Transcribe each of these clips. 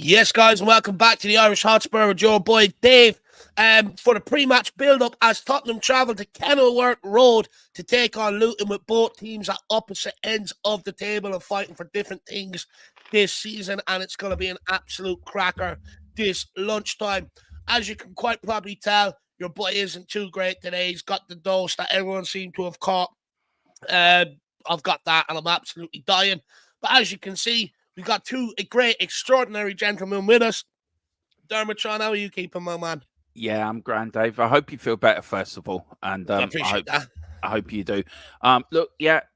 Yes, guys, and welcome back to the Irish Hotspur with your boy Dave. For the pre-match build-up, as Tottenham travel to Kenilworth Road to take on Luton, with both teams at opposite ends of the table and fighting for different things this season, and it's going to be an absolute cracker this lunchtime. As you can quite probably tell, your boy isn't too great today. He's got the dose that everyone seemed to have caught. I've got that, and I'm absolutely dying. But as you can see, we've got two great, extraordinary gentlemen with us. Dermot, Sean, how are you keeping, my man? Yeah, I'm grand, Dave. I hope you feel better, first of all, and I appreciate that. I hope you do.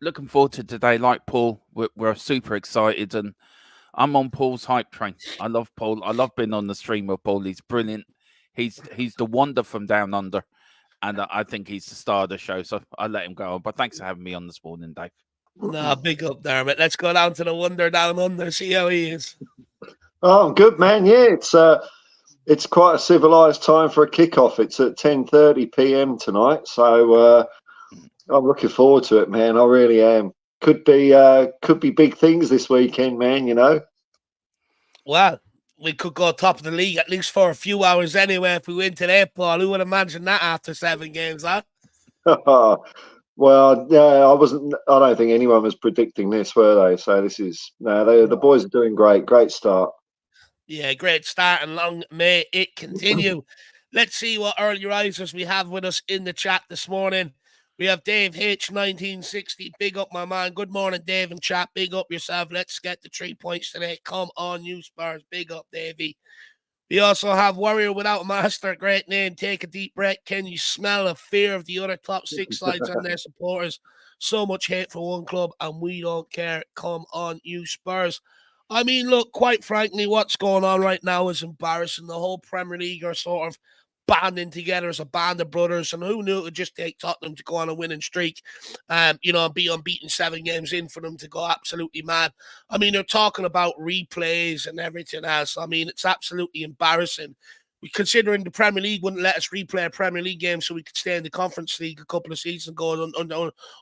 Looking forward to today. Like Paul, we're super excited, and I'm on Paul's hype train. I love Paul. I love being on the stream with Paul. He's brilliant. He's the wonder from down under, and I think he's the star of the show. So I let him go on. But thanks for having me on this morning, Dave. Nah, big up, Dermot. Let's go down to the wonder down under, see how he is. Oh, good, man. Yeah, it's quite a civilised time for a kickoff. It's at 10:30 p.m. tonight, so I'm looking forward to it, man. I really am. Could be big things this weekend, man. You know. Well, we could go top of the league at least for a few hours anyway if we win today, Paul. Who would imagine that after 7 games, huh? Well, yeah, I don't think anyone was predicting this, were they? So the boys are doing great. Great start. Yeah, great start, and long may it continue. Let's see what early risers we have with us in the chat this morning. We have Dave H, 1960. Big up, my man. Good morning, Dave and chat. Big up yourself. Let's get the 3 points today. Come on, you Spurs. Big up, Davey. We also have Warrior Without a Master. Great name. Take a deep breath. Can you smell the fear of the other top 6 sides and their supporters? So much hate for one club, and we don't care. Come on, you Spurs. I mean, look, quite frankly, what's going on right now is embarrassing. The whole Premier League are sort of banding together as a band of brothers, and who knew it would just take Tottenham to go on a winning streak, and be unbeaten 7 games in for them to go absolutely mad. I mean, they're talking about replays and everything else. I mean, it's absolutely embarrassing. Considering the Premier League wouldn't let us replay a Premier League game so we could stay in the Conference League a couple of seasons ago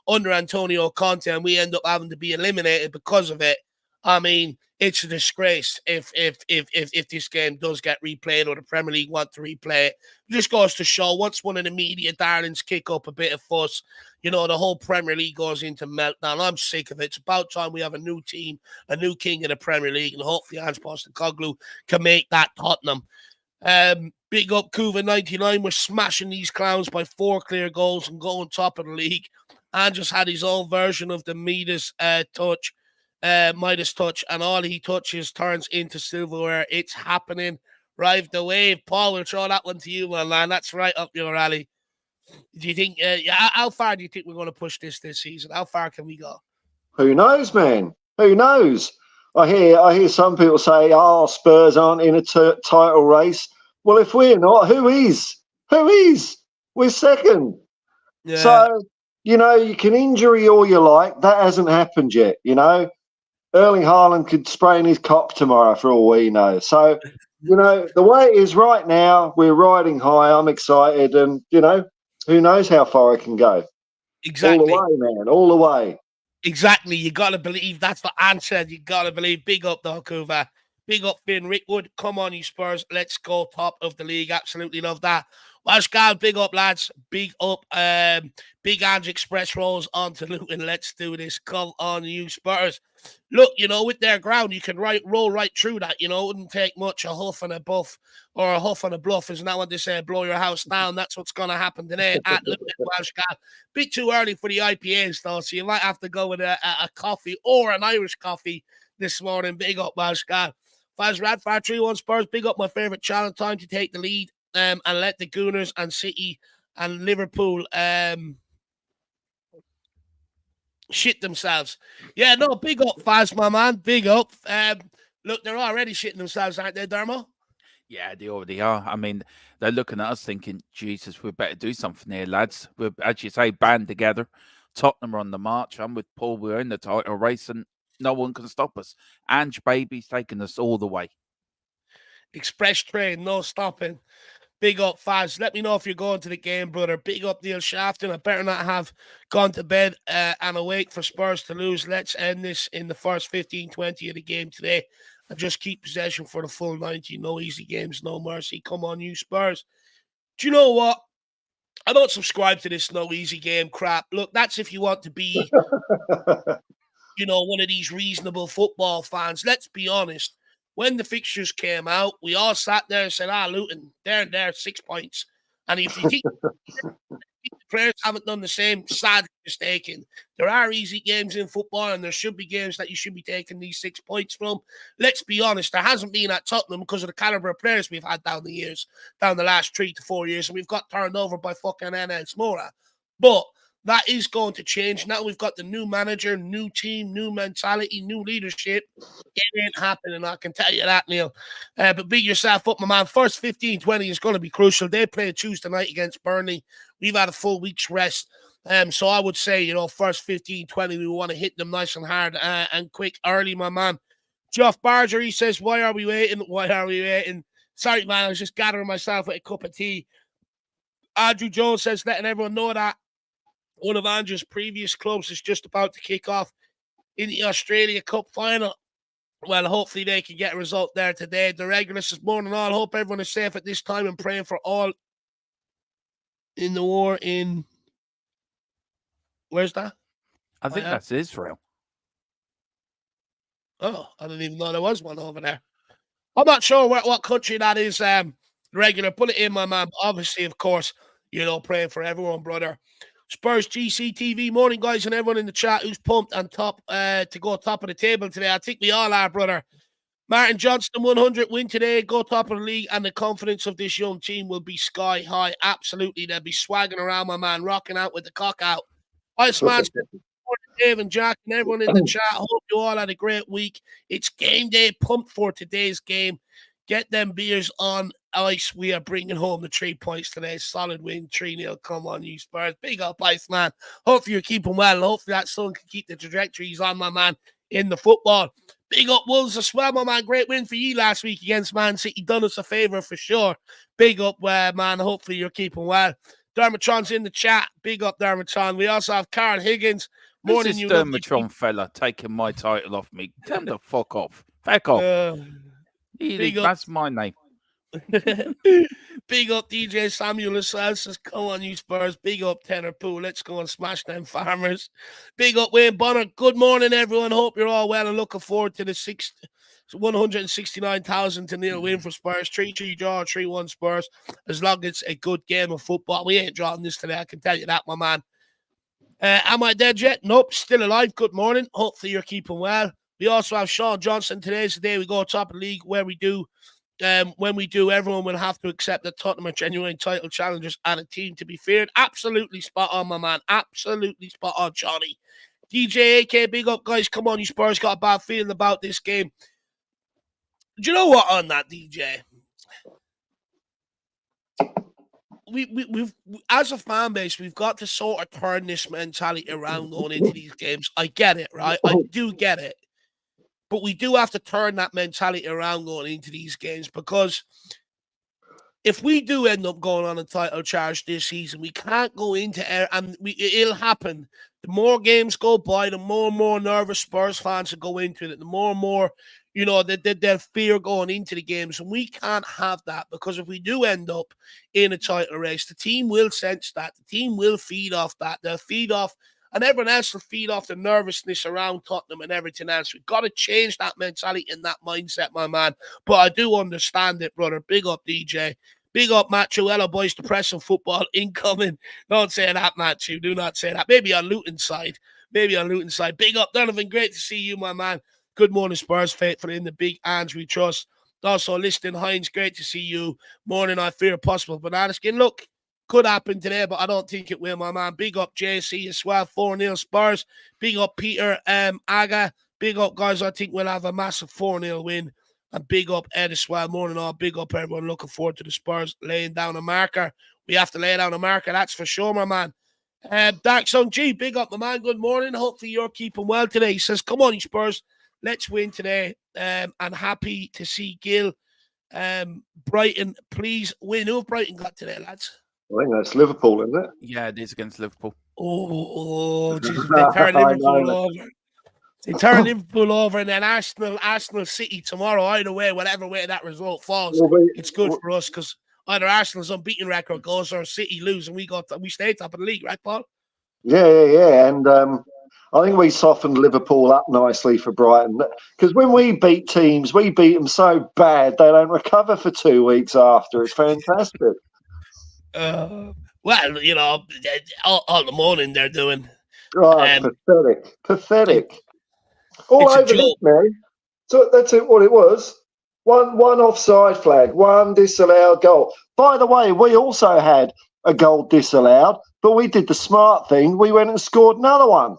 under Antonio Conte, and we end up having to be eliminated because of it. I mean, it's a disgrace if this game does get replayed or the Premier League want to replay it. It just goes to show once one of the media darlings kick up a bit of fuss, the whole Premier League goes into meltdown. I'm sick of it. It's about time we have a new team, a new king in the Premier League, and hopefully Ange Postecoglou can make that Tottenham. Big up Kuva 99. We're smashing these clowns by 4 clear goals and going top of the league. And just had his own version of the Midas touch, and all he touches turns into silverware. It's happening. Ride the wave. Paul, we'll throw that one to you, my man. That's right up your alley. Do you think, how far do you think we're going to push this season? How far can we go? Who knows, man? Who knows? I hear some people say, "Oh, Spurs aren't in a title race." Well, if we're not, who is? Who is? We're second. Yeah. So, you can injury all you like. That hasn't happened yet, Erling Haaland could sprain his cock tomorrow for all we know. So, the way it is right now, we're riding high. I'm excited. And, who knows how far it can go. Exactly. All the way, man. All the way. Exactly. You got to believe. That's the answer. You got to believe. Big up, though, Kuva. Big up, Finn Rickwood. Come on, you Spurs. Let's go top of the league. Absolutely love that. Welsh Gal, big up, lads. Big up. Big Ange Express rolls onto Luton. Let's do this. Come on, you Spurs. Look, with their ground, you can roll right through that. It wouldn't take much, a huff and a buff, or a huff and a bluff. Isn't that what they say? Blow your house down. That's what's going to happen today at Luton, Welsh Gal. Bit too early for the IPAs, though, so you might have to go with a coffee or an Irish coffee this morning. Big up, Welsh Gal. Faz Radfar 3-1 Spurs, big up my favourite challenge. Time to take the lead and let the Gooners and City and Liverpool shit themselves. Yeah, no, big up, Faz, my man. Big up. Look, they're already shitting themselves, aren't they, Dermo? Yeah, they already are. I mean, they're looking at us thinking, Jesus, we better do something here, lads. We're, as you say, band together. Tottenham are on the march. I'm with Paul. We're in the title race, and no one can stop us. Ange, baby's taking us all the way. Express train, no stopping. Big up, Faz. Let me know if you're going to the game, brother. Big up, Neil Shafton. I better not have gone to bed and awake for Spurs to lose. Let's end this in the first 15-20 of the game today and just keep possession for the full 90. No easy games, no mercy. Come on, you Spurs. Do you know what? I don't subscribe to this no easy game crap. Look, that's if you want to be, one of these reasonable football fans. Let's be honest. When the fixtures came out, we all sat there and said, Luton, they're 6 points. And if you think the players haven't done the same, sadly mistaken. There are easy games in football, and there should be games that you should be taking these 6 points from. Let's be honest, there hasn't been at Tottenham because of the caliber of players we've had down the last 3 to 4 years, and we've got turned over by fucking NL Smora. But that is going to change. Now we've got the new manager, new team, new mentality, new leadership. It ain't happening, I can tell you that, Neil. But beat yourself up, my man. First 15-20 is going to be crucial. They play Tuesday night against Burnley. We've had a full week's rest. So I would say, first 15-20, we want to hit them nice and hard and quick early, my man. Geoff Barger, he says, why are we waiting? Why are we waiting? Sorry, man, I was just gathering myself with a cup of tea. Andrew Jones says, letting everyone know that one of Andrew's previous clubs is just about to kick off in the Australia Cup final. Well, hopefully they can get a result there today. The regulars is more than all. Hope everyone is safe at this time and praying for all in the war in... Where's that? I think that's Israel. Oh, I didn't even know there was one over there. I'm not sure what country that is. Regular, put it in, my man. Obviously, of course, praying for everyone, brother. Spurs GCTV, morning, guys, and everyone in the chat who's pumped and top to go top of the table today. I think we all are, brother. Martin Johnston, 100 win today, go top of the league, and the confidence of this young team will be sky high. Absolutely, they'll be swagging around, my man, rocking out with the cock out. Iceman, Dave and Jack, and everyone in the chat. Hope you all had a great week. It's game day. Pumped for today's game. Get them beers on ice. We are bringing home the 3 points today. Solid win, 3-0. Come on, you Spurs. Big up, Iceman. Hopefully you're keeping well. Hopefully that son can keep the trajectory he's on, my man, in the football. Big up, Wolves as well, my man. Great win for you last week against Man City. Done us a favour for sure. Big up, man. Hopefully you're keeping well. Dermotron's in the chat. Big up, Dermotron. We also have Carl Higgins. Morning, this Dermotron fella taking my title off me. Tell him to fuck off. Fuck off. That's my name. Big up DJ Samuel as well. Says, come on, you Spurs. Big up Tenor Pooh. Let's go and smash them Farmers. Big up Wayne Bonner. Good morning, everyone. Hope you're all well and looking forward to the 169,000 to nil win for Spurs. 3-3 draw, 3-1 Spurs. As long as it's a good game of football. We ain't drawing this today, I can tell you that, my man. Am I dead yet? Nope, still alive. Good morning. Hopefully you're keeping well. We also have Sean Johnson. Today's the day we go top of the league where we do. When we do, everyone will have to accept that Tottenham are genuine title challengers and a team to be feared. Absolutely spot on, my man. Absolutely spot on, Johnny. DJ AK, big up, guys. Come on, you Spurs got a bad feeling about this game. Do you know what on that, DJ? We've as a fan base, we've got to sort of turn this mentality around going into these games. I get it, right? I do get it. But we do have to turn that mentality around going into these games, because if we do end up going on a title charge this season, we can't go into air, and it'll happen. The more games go by, the more and more nervous Spurs fans will go into it. The more and more, they'll fear going into the games. And we can't have that, because if we do end up in a title race, the team will sense that. The team will feed off that. They'll feed off, and everyone else will feed off the nervousness around Tottenham and everything else. We've got to change that mentality and that mindset, my man. But I do understand it, brother. Big up, DJ. Big up, Matthew. Hello, boys. Depressing football incoming. Don't say that, Matthew. Do not say that. Maybe on Luton's side. Big up, Donovan. Great to see you, my man. Good morning, Spurs faithful in the big hands we trust. Also, Liston Hines. Great to see you. Morning, I fear possible banana skin. Look, could happen today, but I don't think it will, my man. Big up JC as well. 4-0 Spurs. Big up Peter Aga. Big up, guys. I think we'll have a massive 4-0 win. And big up Ed as well. Morning all. Big up everyone. Looking forward to the Spurs laying down a marker. We have to lay down a marker, that's for sure, my man. Dark Sun G, big up, my man. Good morning. Hopefully you're keeping well today. He says, come on, you Spurs. Let's win today. And happy to see Gil. Brighton, please win. Who have Brighton got today, lads? I think that's Liverpool, isn't it? Yeah, it is against Liverpool. Oh, Jesus, they turn Liverpool over. They turn Liverpool over, and then Arsenal City tomorrow. Either way, whatever way that result falls, it's good for us because either Arsenal's unbeaten record goes or City lose, and we stay top of the league, right, Paul? Yeah. And I think we softened Liverpool up nicely for Brighton because when we beat teams, we beat them so bad they don't recover for 2 weeks after. It's fantastic. Well, you know, all the moaning they're doing. Pathetic. All over this, man. So that's it. What it was. One offside flag, one disallowed goal. By the way, we also had a goal disallowed, but we did the smart thing. We went and scored another one.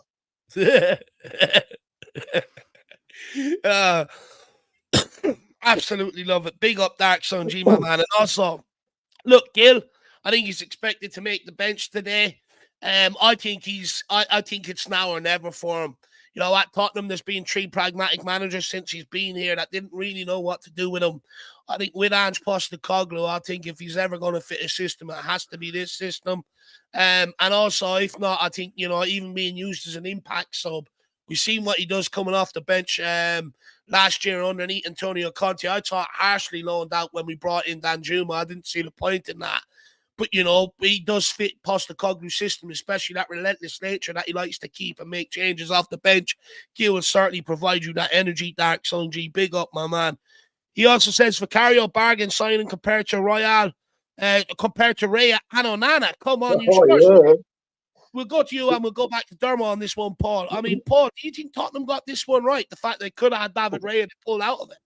Absolutely love it. Big up Dark Sun G, my man. And also, look, Gil, I think he's expected to make the bench today. I think it's now or never for him. You know, at Tottenham, there's been 3 pragmatic managers since he's been here that didn't really know what to do with him. I think with Ange Postecoglou, I think if he's ever going to fit a system, it has to be this system. And also, if not, I think, you know, even being used as an impact sub, we've seen what he does coming off the bench last year underneath Antonio Conte. I thought harshly loaned out when we brought in Danjuma. I didn't see the point in that. But, you know, he does fit Postecoglou's system, especially that relentless nature that he likes to keep and make changes off the bench. He will certainly provide you that energy, Dark Sun G. Big up, my man. He also says Vicario bargain signing compared to Raya and Onana. Come on, you Spurs. Yeah. We'll go to you and we'll go back to Dermo on this one, Paul. I mean, Paul, do you think Tottenham got this one right? The fact they could have had David Raya to pull out of it?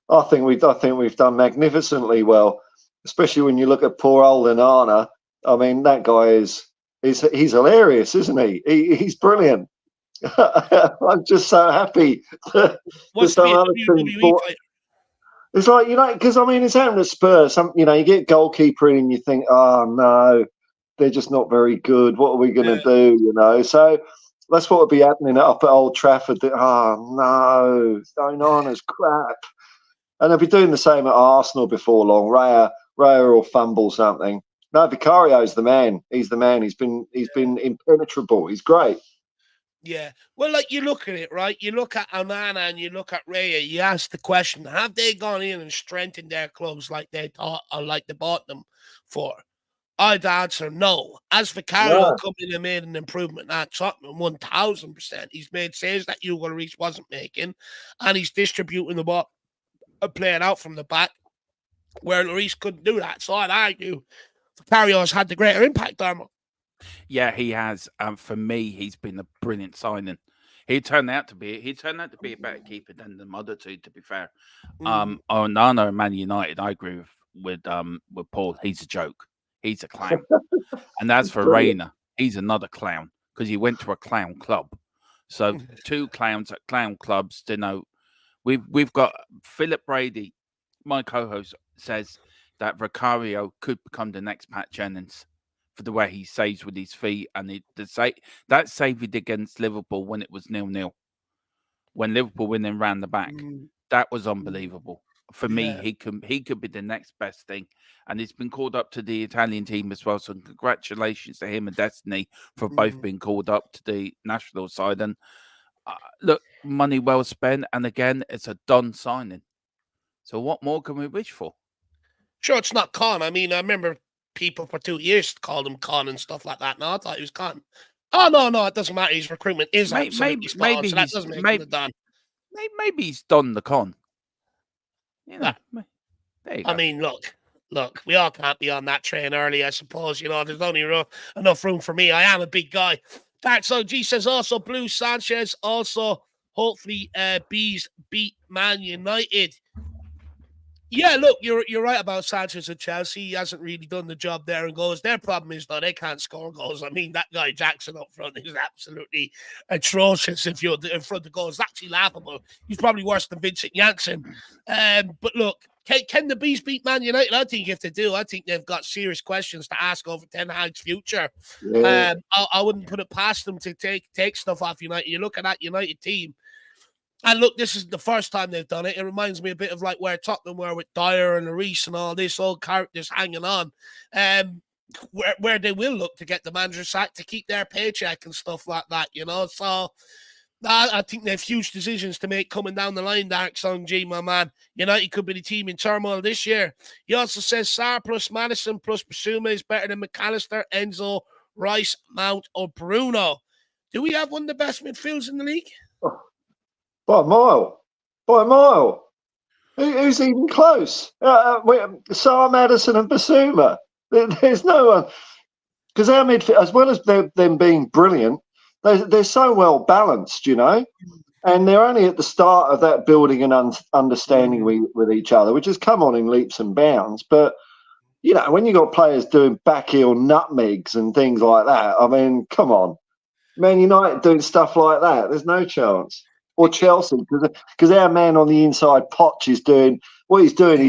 I think we've done magnificently well, especially when you look at poor old Onana. I mean, that guy he's hilarious, isn't he? He's brilliant. I'm just so happy. What's the WWE fighter? It's like, you know, because I mean, it's happened at Spurs. You know, you get Goalkeeper in and you think, oh no, they're just not very good. What are we going to do? You know, so that's what would be happening up at Old Trafford. Oh no, Onana's crap. And they'll be doing the same at Arsenal before long. Raya will fumble something. No, Vicario's the man. He's the man. He's been impenetrable. He's great. Yeah. Well, like, you look at it, right? You look at Onana and you look at Raya. You ask the question, have they gone in and strengthened their clubs like they thought or like they bought them for? I'd answer no. As Vicario come in and made an improvement at Tottenham, 1,000%. He's made saves that Hugo Lloris wasn't making, and he's distributing the ball and playing out from the back where Lloris couldn't do that. So I'd argue Vicario's had the greater impact, Dermo. Yeah, he has. For me, he's been a brilliant signing. He turned out to be a better keeper than the other two, to be fair. Onana and Man United, I agree with Paul. He's a joke. He's a clown. And as for Reina, he's another clown because he went to a clown club. So 2 clowns at clown clubs. You know, we've got Philip Brady, my co-host, says that Vicario could become the next Pat Jennings for the way he saves with his feet, and that save he did against Liverpool when it was 0-0, when Liverpool winning round the back, that was unbelievable. For me, he could be the next best thing, and he's been called up to the Italian team as well. So congratulations to him and Destiny for both being called up to the national side. And look, money well spent, and again, it's a done signing. So what more can we wish for? Sure, it's not Con. I mean, I remember people for 2 years called him Con and stuff like that. No, I thought he was Con. Oh, no, it doesn't matter. His recruitment is absolutely spot on, so that doesn't make him done. Maybe he's done the Con. You know, there you go. I mean, look, we all can't be on that train early, I suppose. You know, there's only enough room for me. I am a big guy. Dark Side G says also Blue Sanchez, also hopefully Bees beat Man United. Yeah, look, you're right about Sanchez and Chelsea. He hasn't really done the job there in goals. Their problem is, though, they can't score goals. I mean, that guy Jackson up front is absolutely atrocious if you're in front of goals. It's actually laughable. He's probably worse than Vincent Janssen. But look, can the Bees beat Man United? I think if they do, I think they've got serious questions to ask over Ten Hag's future. Yeah. I wouldn't put it past them to take stuff off United. You look at that United team, and look, this is the first time they've done it. It reminds me a bit of like where Tottenham were with Dyer and Lloris and all this, old characters hanging on. Where they will look to get the manager sacked to keep their paycheck and stuff like that, you know. So, I think they have huge decisions to make coming down the line, Dark Song G, my man. United could be the team in turmoil this year. He also says Sarr plus Madison plus Basuma is better than McAllister, Enzo, Rice, Mount, or Bruno. Do we have one of the best midfields in the league? Oh, by a mile. By a mile. Who's even close? Sarr, Madison, and Basuma. There's no one. Because our midfield, as well as them being brilliant, they're so well balanced, you know, and they're only at the start of that building and understanding with each other, which has come on in leaps and bounds. But, you know, when you got players doing back heel nutmegs and things like that, I mean, come on. Man United doing stuff like that, there's no chance. Or Chelsea, because our man on the inside, Poch, is doing what he's doing.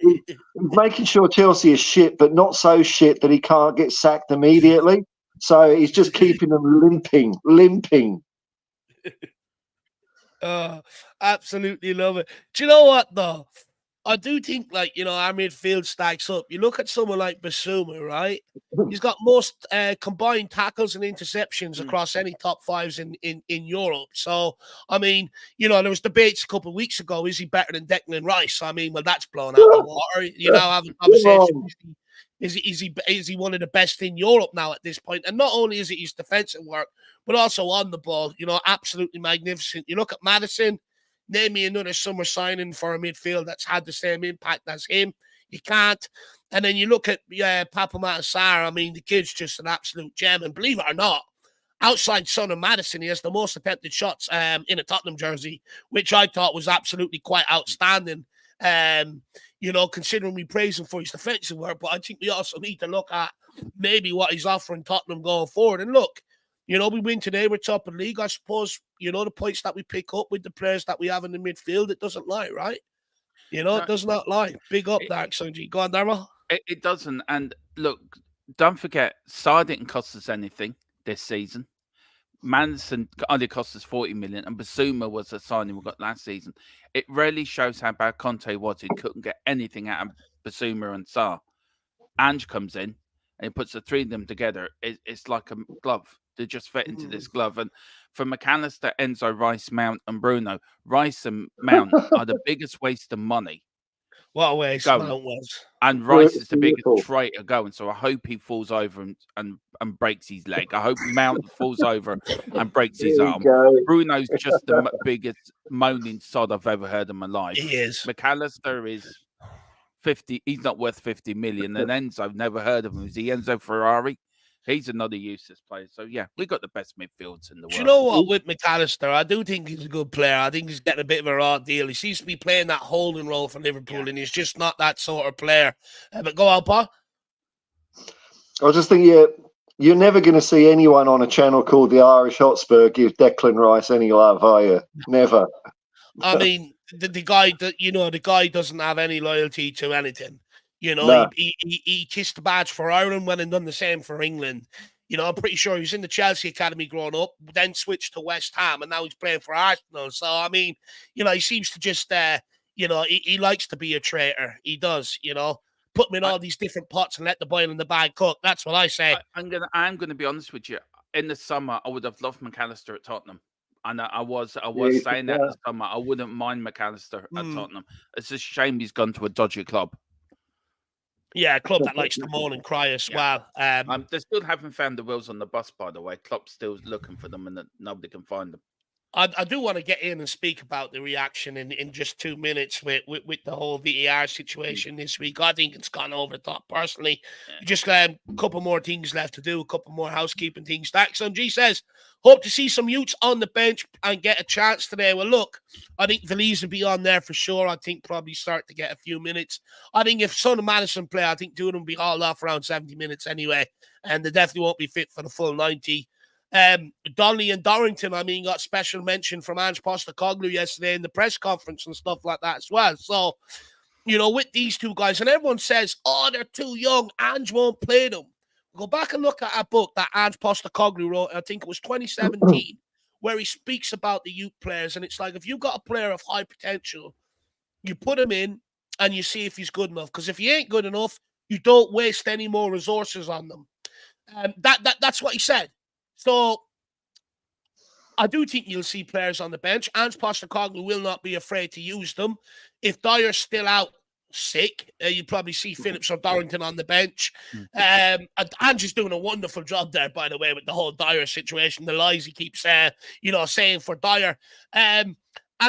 He's making sure Chelsea is shit, but not so shit that he can't get sacked immediately. So he's just keeping them limping. Oh, absolutely love it. Do you know what, though? I do think, like, you know, our midfield stacks up. You look at someone like Basuma, right? He's got most combined tackles and interceptions across any top fives in Europe. So, I mean, you know, there was debates a couple of weeks ago. Is he better than Declan Rice? I mean, well, that's blown out the water. You know, having a conversation. Is he one of the best in Europe now at this point? And not only is it his defensive work, but also on the ball, you know, absolutely magnificent. You look at Madison, name me another summer signing for a midfield that's had the same impact as him. You can't. And then you look at Papa Sarr. I mean, the kid's just an absolute gem. And believe it or not, outside Son of Madison, he has the most attempted shots in a Tottenham jersey, which I thought was absolutely quite outstanding. You know, considering we praise him for his defensive work, but I think we also need to look at maybe what he's offering Tottenham going forward. And look, you know, we win today, we're top of the league. I suppose, you know, the points that we pick up with the players that we have in the midfield, it doesn't lie, right? You know, it does not lie. Big up, Dark Sunji. Go on, Darryl. It doesn't. And look, don't forget, Sarr didn't cost us anything this season. Madison only cost us 40 million, and Basuma was a signing we got last season. It really shows how bad Conte was. He couldn't get anything out of Basuma and Sarr. Ange comes in and he puts the three of them together. It's like a glove. They just fit into this glove. And for McAllister, Enzo, Rice, Mount, and Bruno, Rice and Mount are the biggest waste of money. What a waste Mount was. And Rice is the biggest traitor going. So I hope he falls over and breaks his leg. I hope Mount falls over and breaks his arm. Bruno's just the biggest moaning sod I've ever heard in my life. He is. McAllister is 50. He's not worth 50 million. And Enzo, never heard of him. Is he Enzo Ferrari? He's another useless player. So, yeah, we got the best midfields in the world. Do you know what? With McAllister, I do think he's a good player. I think he's getting a bit of a raw deal. He seems to be playing that holding role for Liverpool, and he's just not that sort of player. But go on, Paul. I just think you're never going to see anyone on a channel called the Irish Hotspur give Declan Rice any love, are you? Never. I mean, the guy that the guy doesn't have any loyalty to anything. You know, no. he kissed the badge for Ireland, went and done the same for England. You know, I'm pretty sure he was in the Chelsea academy growing up, then switched to West Ham, and now he's playing for Arsenal. So, I mean, you know, he seems to just, you know, he likes to be a traitor. He does, you know. Put him in all these different pots and let the boil in the bag cook. That's what I say. I'm gonna be honest with you. In the summer, I would have loved McAllister at Tottenham. And I was saying that in the summer. I wouldn't mind McAllister at Tottenham. It's a shame he's gone to a dodgy club. Yeah, a club that likes to moan and cry as well. They still haven't found the wheels on the bus, by the way. Klopp's still looking for them, and nobody can find them. I do want to get in and speak about the reaction in just 2 minutes with the whole VAR situation this week. I think it's gone over the top, personally. Just a couple more things left to do, a couple more housekeeping things. Daxon G says, hope to see some youths on the bench and get a chance today. Well, look, I think Veliz will be on there for sure. I think probably start to get a few minutes. I think if Son of Madison play, I think two of them will be hauled off around 70 minutes anyway, and they definitely won't be fit for the full 90. Donnelly and Dorrington, I mean, got special mention from Ange Postecoglou yesterday in the press conference and stuff like that as well. So, you know, with these two guys, and everyone says, oh, they're too young, Ange won't play them. Go back and look at a book that Ange Postecoglou wrote, I think it was 2017, where he speaks about the youth players. And it's like, if you've got a player of high potential, you put him in and you see if he's good enough. Because if he ain't good enough, you don't waste any more resources on them. That's what he said. So I do think you'll see players on the bench. Ange Postecoglou will not be afraid to use them. If Dyer's still out sick, you'd probably see Phillips or Dorrington on the bench. And Ange is doing a wonderful job there, by the way, with the whole Dyer situation, the lies he keeps saying for Dyer. And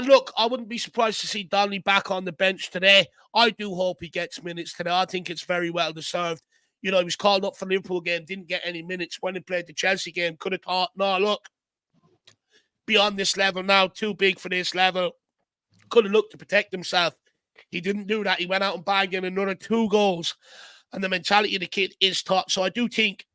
look, I wouldn't be surprised to see Donnelly back on the bench today. I do hope he gets minutes today. I think it's very well deserved. He was called up for the Liverpool game, didn't get any minutes. When he played the Chelsea game, could have thought, no, look, beyond this level now, too big for this level. Could have looked to protect himself. He didn't do that. He went out and bagged in another 2 goals. And the mentality of the kid is top. So I do think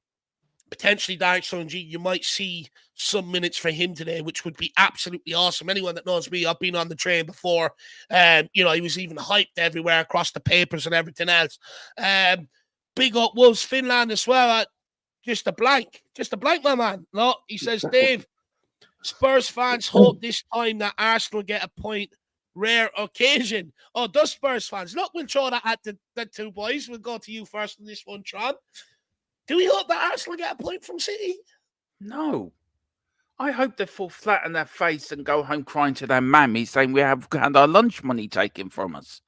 potentially Derek Sunji, you might see some minutes for him today, which would be absolutely awesome. Anyone that knows me, I've been on the train before. He was even hyped everywhere across the papers and everything else. Big up Wolves Finland as well. Just a blank, my man. No, he says, Dave, Spurs fans hope this time that Arsenal get a point. Rare occasion. Oh, does Spurs fans? Look, we'll throw that at the 2 boys. We'll go to you first on this one, Tron. Do we hope that Arsenal get a point from City? No. I hope they fall flat on their face and go home crying to their mammy saying we have had our lunch money taken from us.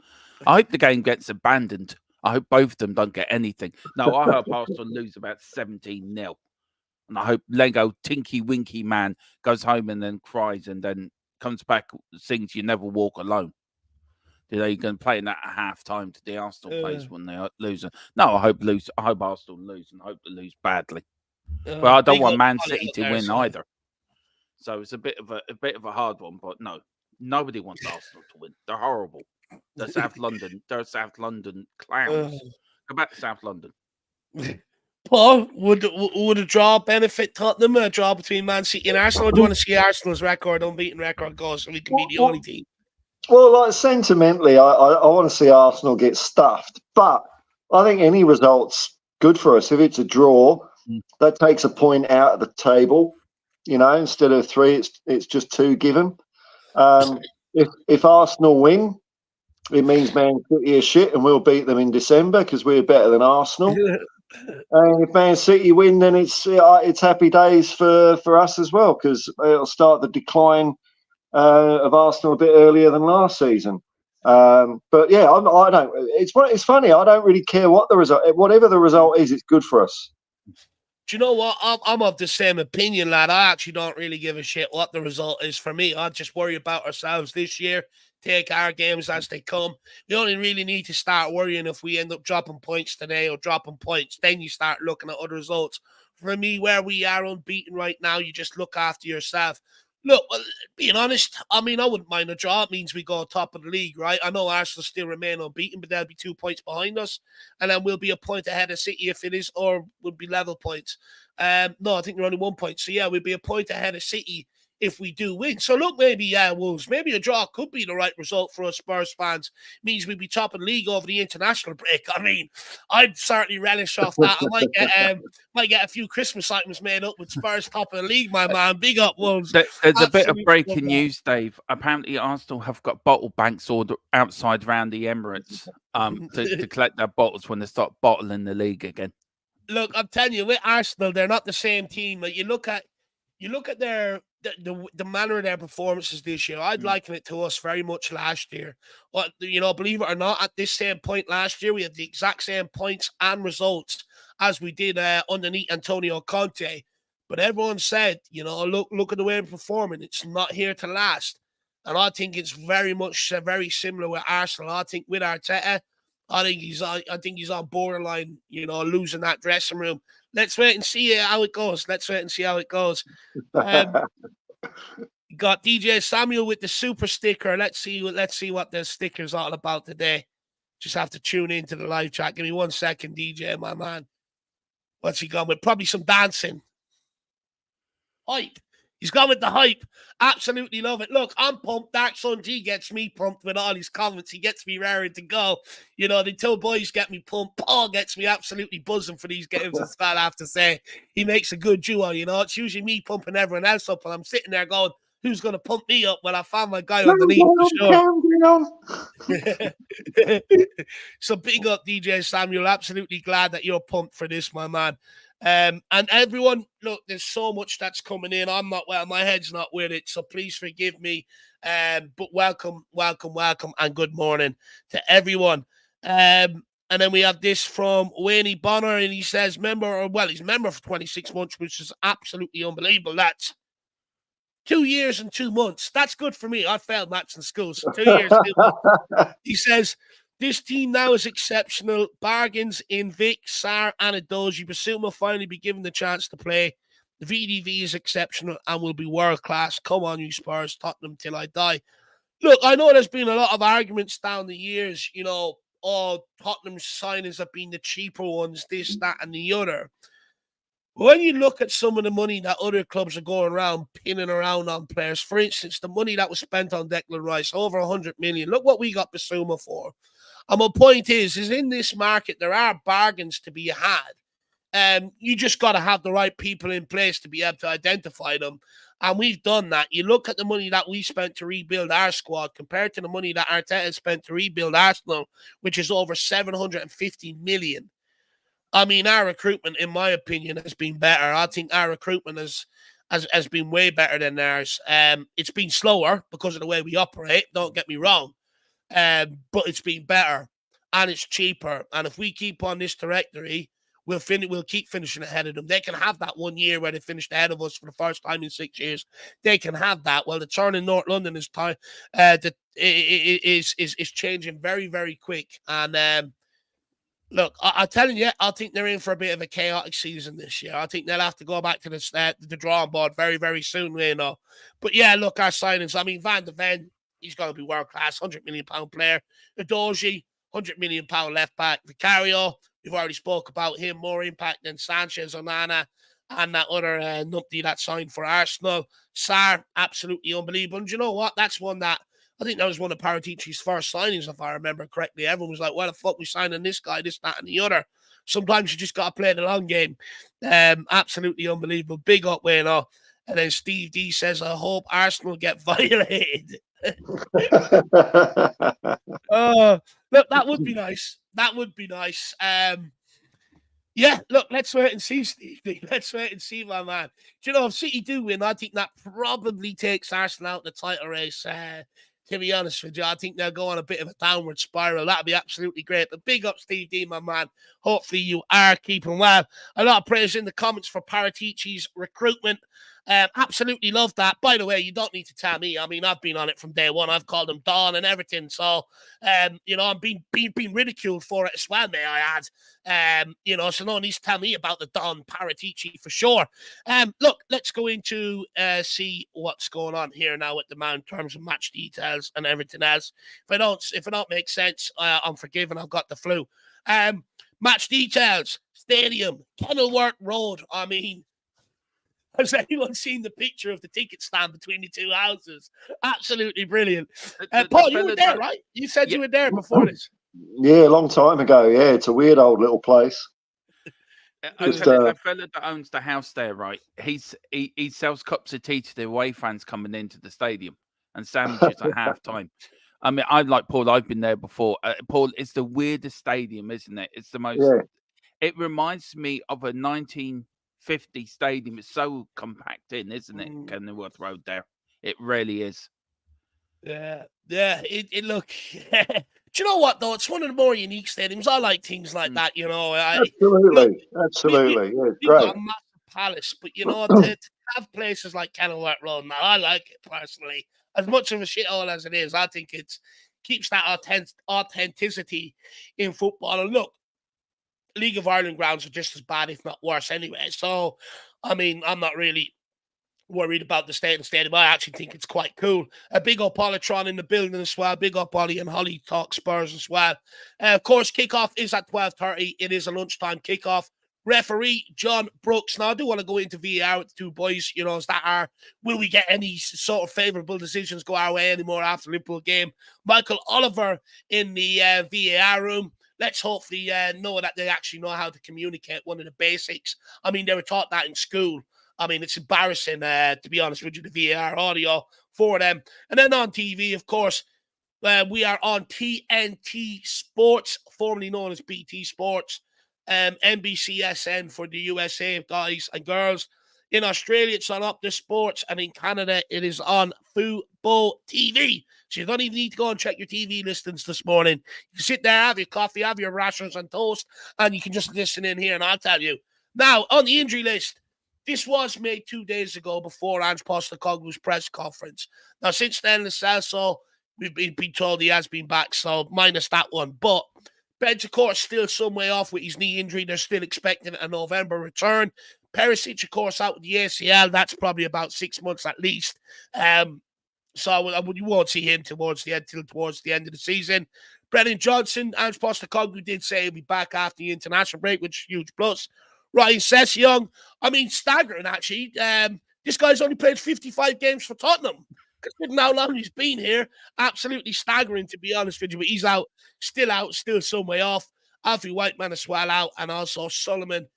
I hope the game gets abandoned. I hope both of them don't get anything. No, I hope Arsenal lose about 17-0. And I hope Lego Tinky Winky Man goes home and then cries and then comes back, sings "You Never Walk Alone." You're going to play in that at half-time to the Arsenal players when they are losing. No, I hope Arsenal lose and I hope they lose badly. But I don't want Man City to win either. So it's a bit of a hard one. But no, nobody wants Arsenal to win. They're horrible. They're South London clowns. Go back to South London. Paul, would a draw benefit Tottenham? A draw between Man City and Arsenal? Or do you want to see Arsenal's unbeaten record go so we can be the only team? Well, like sentimentally, I want to see Arsenal get stuffed. But I think any result's good for us. If it's a draw, that takes a point out of the table. Instead of 3, it's just 2 given. If Arsenal win, it means Man City are shit and we'll beat them in December because we're better than Arsenal. And if Man City win, then it's happy days for us as well because it'll start the decline of Arsenal a bit earlier than last season. But yeah, I don't. It's funny. I don't really care what the result. Whatever the result is, it's good for us. Do you know what? I'm of the same opinion, lad. I actually don't really give a shit what the result is for me. I just worry about ourselves this year. Take our games as they come. We only really need to start worrying if we end up dropping points today or dropping points. Then you start looking at other results. For me, where we are unbeaten right now, you just look after yourself. Look, being honest, I wouldn't mind a draw. It means we go top of the league, right? I know Arsenal still remain unbeaten, but they'll be 2 points behind us. And then we'll be a point ahead of City if it is, or we'll be level points. No, I think we're only 1 point. So, yeah, we'll be a point ahead of City if we do win. So, look, maybe, Wolves, maybe a draw could be the right result for us Spurs fans. It means we'll be top of the league over the international break. I'd certainly relish off that. I might get a few Christmas items made up with Spurs top of the league, my man. Big up, Wolves. There's a bit of breaking news, Dave. Apparently, Arsenal have got bottle banks ordered outside around the Emirates to collect their bottles when they start bottling the league again. Look, I'm telling you, with Arsenal, they're not the same team. Like, you look at their the manner of their performances this year. I'd liken it to us very much last year. But believe it or not, at this same point last year, we had the exact same points and results as we did underneath Antonio Conte. But everyone said, look at the way we're performing. It's not here to last. And I think it's very much very similar with Arsenal. I think with Arteta, I think he's on borderline, losing that dressing room. Let's wait and see how it goes. Got DJ Samuel with the super sticker. Let's see what the sticker's all about today. Just have to tune into the live chat. Give me 1 second, DJ, my man. What's he gone with? Probably some dancing. Hype. He's gone with the hype. Absolutely love it. Look, I'm pumped. Dark Sun G gets me pumped with all his comments. He gets me raring to go. The 2 boys get me pumped. Paul gets me absolutely buzzing for these games as well, I have to say. He makes a good duo, It's usually me pumping everyone else up, and I'm sitting there going, who's going to pump me up? Well, I found my guy underneath for sure. So big up, DJ Samuel. Absolutely glad that you're pumped for this, my man. And everyone, look, there's so much that's coming in. I'm not well, my head's not with it, so please forgive me. But welcome, and good morning to everyone. And then we have this from Wayne Bonner, and he says, he's a member for 26 months, which is absolutely unbelievable. That's 2 years and 2 months. That's good for me. I failed maths in school, so 2 years, 2 months. He says, this team now is exceptional. Bargains in Vic, Sarr, and Adoji. Basuma will finally be given the chance to play. The VDV is exceptional and will be world class. Come on, you Spurs, Tottenham till I die. Look, I know there's been a lot of arguments down the years, Tottenham's signings have been the cheaper ones, this, that, and the other. When you look at some of the money that other clubs are going around, pinning around on players, for instance, the money that was spent on Declan Rice, over 100 million. Look what we got Basuma for. And my point is in this market, there are bargains to be had. You just got to have the right people in place to be able to identify them. And we've done that. You look at the money that we spent to rebuild our squad compared to the money that Arteta spent to rebuild Arsenal, which is over 750 million. I mean, our recruitment, in my opinion, has been better. I think our recruitment has been way better than theirs. It's been slower because of the way we operate, don't get me wrong. But it's been better and it's cheaper. And if we keep on this trajectory, we'll keep finishing ahead of them. They can have that 1 year where they finished ahead of us for the first time in 6 years. They can have that. Well, the turn in North London is changing very, very quick. And look, I'm telling you, I think they're in for a bit of a chaotic season this year. I think they'll have to go back to the drawing board very, very soon, But yeah, look, our signings. I mean, Van de Ven, he's going to be world class, £100 million player. Udogie, £100 million left back. Vicario, we've already spoke about him, more impact than Sanchez, Onana, and that other numpty that signed for Arsenal. Sarr, absolutely unbelievable. And you know what? That's one that I think that was one of Paratici's first signings, if I remember correctly. Everyone was like, why the fuck we signing this guy, this, that, and the other? Sometimes you just got to play the long game. Absolutely unbelievable. Big up, Wayne. And then Steve D says, I hope Arsenal get violated. Look, that would be nice. That would be nice. Yeah, look, let's wait and see, Steve. Let's wait and see, my man. Do you know, if City do win, I think that probably takes Arsenal out the title race. To be honest with you, I think they'll go on a bit of a downward spiral. That'd be absolutely great. But big up, Steve D, my man. Hopefully you are keeping well. A lot of praise in the comments for Paratici's recruitment. Absolutely love that. By the way, you don't need to tell me. I mean, I've been on it from day one. I've called him Don and everything. So, I'm being ridiculed for it as well, may I add. So no one needs to tell me about the Don Paratici for sure. Look, let's go into see what's going on here now at the man in terms of match details and everything else. If it don't make sense, I'm forgiven. I've got the flu. Match details, stadium, Kenilworth Road. I mean, has anyone seen the picture of the ticket stand between the two houses? Absolutely brilliant. Paul, you were there, right? You said you were there before this. Yeah, a long time ago. Yeah, it's a weird old little place. The fella that owns the house there, right? He sells cups of tea to the away fans coming into the stadium and sandwiches at halftime. I mean, I'm like Paul. I've been there before. Paul, it's the weirdest stadium, isn't it? It's the most. Yeah. It reminds me of a 1950 stadium. It's so compact in, isn't it? Kenilworth Road there. It really is. Yeah. It look. Do you know what though? It's one of the more unique stadiums. I like things like that. Absolutely. We've got a massive palace, but to have places like Kenilworth Road, now I like it personally. As much of a shithole as it is, I think it keeps that authenticity in football. And look, League of Ireland grounds are just as bad, if not worse, anyway. So, I mean, I'm not really worried about the state of the stadium. I actually think it's quite cool. A big up Polytron in the building as well. Big up Ollie and Holly talk Spurs as well. Of course, kickoff is at 12:30. It is a lunchtime kickoff. Referee John Brooks. Now, I do want to go into VAR with the two boys. Will we get any sort of favourable decisions go our way anymore after the Liverpool game? Michael Oliver in the VAR room. Let's hopefully know that they actually know how to communicate, one of the basics. I mean, they were taught that in school. I mean, it's embarrassing, to be honest with you, the VAR audio for them. And then on TV, of course, we are on TNT Sports, formerly known as BT Sports. NBCSN for the USA guys and girls. In Australia, it's on Optus Sports, and in Canada, it is on Football TV. So you don't even need to go and check your TV listings this morning. You can sit there, have your coffee, have your rashers and toast, and you can just listen in here, and I'll tell you. Now, on the injury list, this was made 2 days ago before Ange Postecoglou's press conference. Now, since then, Lo Celso, we've been told he has been back, so minus that one. But Bench, of course, still some way off with his knee injury. They're still expecting a November return. Perisic, of course, out with the ACL. That's probably about 6 months at least. So you won't see him towards the end of the season. Brennan Johnson, Ange Postecoglou did say he'll be back after the international break, which is a huge plus. Ryan Sessegnon, I mean, staggering, actually. This guy's only played 55 games for Tottenham. Considering how long he's been here, absolutely staggering, to be honest with you. But he's out, still some way off. Alfie Whiteman as well out, and also Solomon,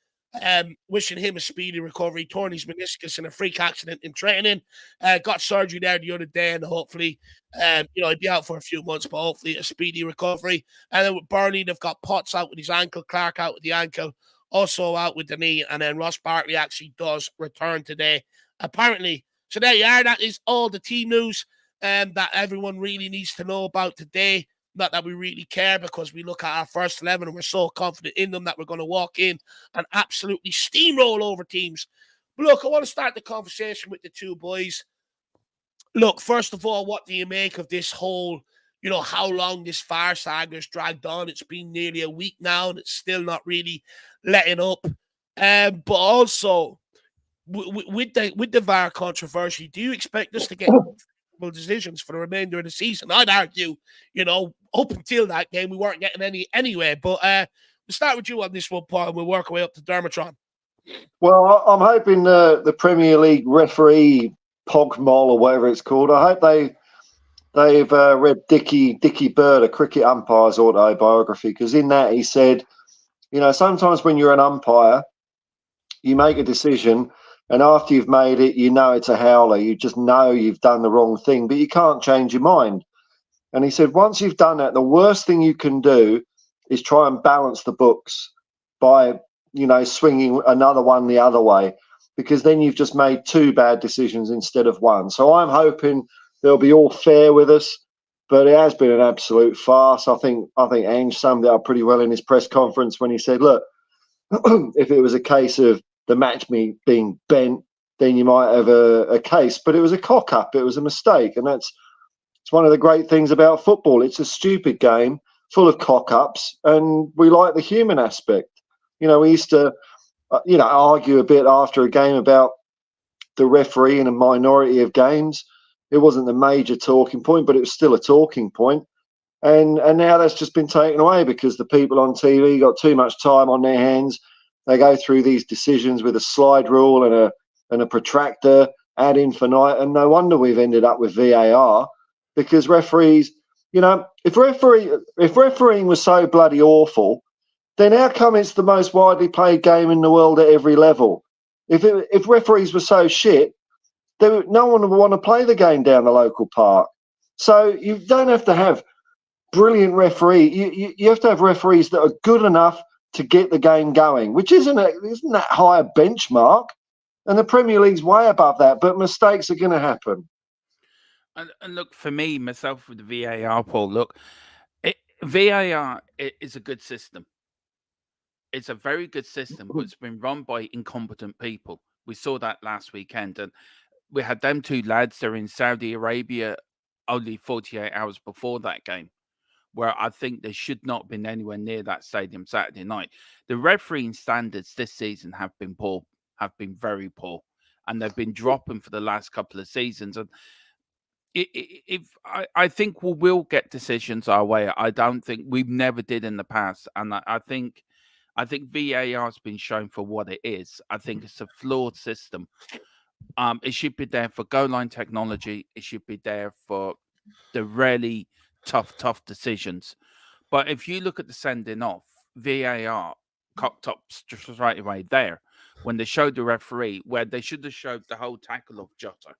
wishing him a speedy recovery. Torn his meniscus in a freak accident in training. Got surgery there the other day, and hopefully, he'd be out for a few months, but hopefully a speedy recovery. And then with Burnley, they've got Potts out with his ankle, Clark out with the ankle, also out with the knee, and then Ross Barkley actually does return today, apparently. So there you are. That is all the team news that everyone really needs to know about today. Not that we really care, because we look at our first 11 and we're so confident in them that we're going to walk in and absolutely steamroll over teams. But look, I want to start the conversation with the two boys. Look, first of all, what do you make of this whole, how long this fire saga has dragged on? It's been nearly a week now and it's still not really letting up. But also, with the VAR controversy, do you expect us to get decisions for the remainder of the season? I'd argue, up until that game, we weren't getting any anyway. But we'll start with you on this one, Paul, and we'll work our way up to Dermotron. Well, I'm hoping the Premier League referee Pogmol or whatever it's called, I hope they've read Dickie Bird, a cricket umpire's autobiography, because in that he said, sometimes when you're an umpire, you make a decision, and after you've made it, it's a howler. You just know you've done the wrong thing, but you can't change your mind. And he said, once you've done that, the worst thing you can do is try and balance the books by, swinging another one the other way, because then you've just made two bad decisions instead of one. So I'm hoping they'll be all fair with us, but it has been an absolute farce. I think Ange summed it up pretty well in his press conference when he said, look, if it was a case of the match being bent, then you might have a case. But it was a cock-up. It was a mistake. And it's one of the great things about football. It's a stupid game full of cock-ups, and we like the human aspect. We used to, argue a bit after a game about the referee in a minority of games. It wasn't the major talking point, but it was still a talking point. And now that's just been taken away because the people on TV got too much time on their hands. They go through these decisions with a slide rule and a protractor ad infinitum. No wonder we've ended up with VAR, because referees, if refereeing was so bloody awful, then how come it's the most widely played game in the world at every level? If referees were so shit, no one would want to play the game down the local park. So you don't have to have brilliant referee. You have to have referees that are good enough to get the game going, which isn't that high a benchmark. And the Premier League's way above that, but mistakes are going to happen. And look, for me, myself with the VAR, Paul, look, VAR is a good system. It's a very good system, but it's been run by incompetent people. We saw that last weekend, and we had them two lads. They're in Saudi Arabia only 48 hours before that game, where I think they should not have been anywhere near that stadium Saturday night. The refereeing standards this season have been poor, have been very poor, and they've been dropping for the last couple of seasons. And I think we will get decisions our way. I don't think we've never did in the past, and I think VAR has been shown for what it is. I think it's a flawed system. It should be there for goal line technology. It should be there for the really tough decisions. But if you look at the sending off, VAR cocked up straight away there when they showed the referee, where they should have showed the whole tackle of Jota,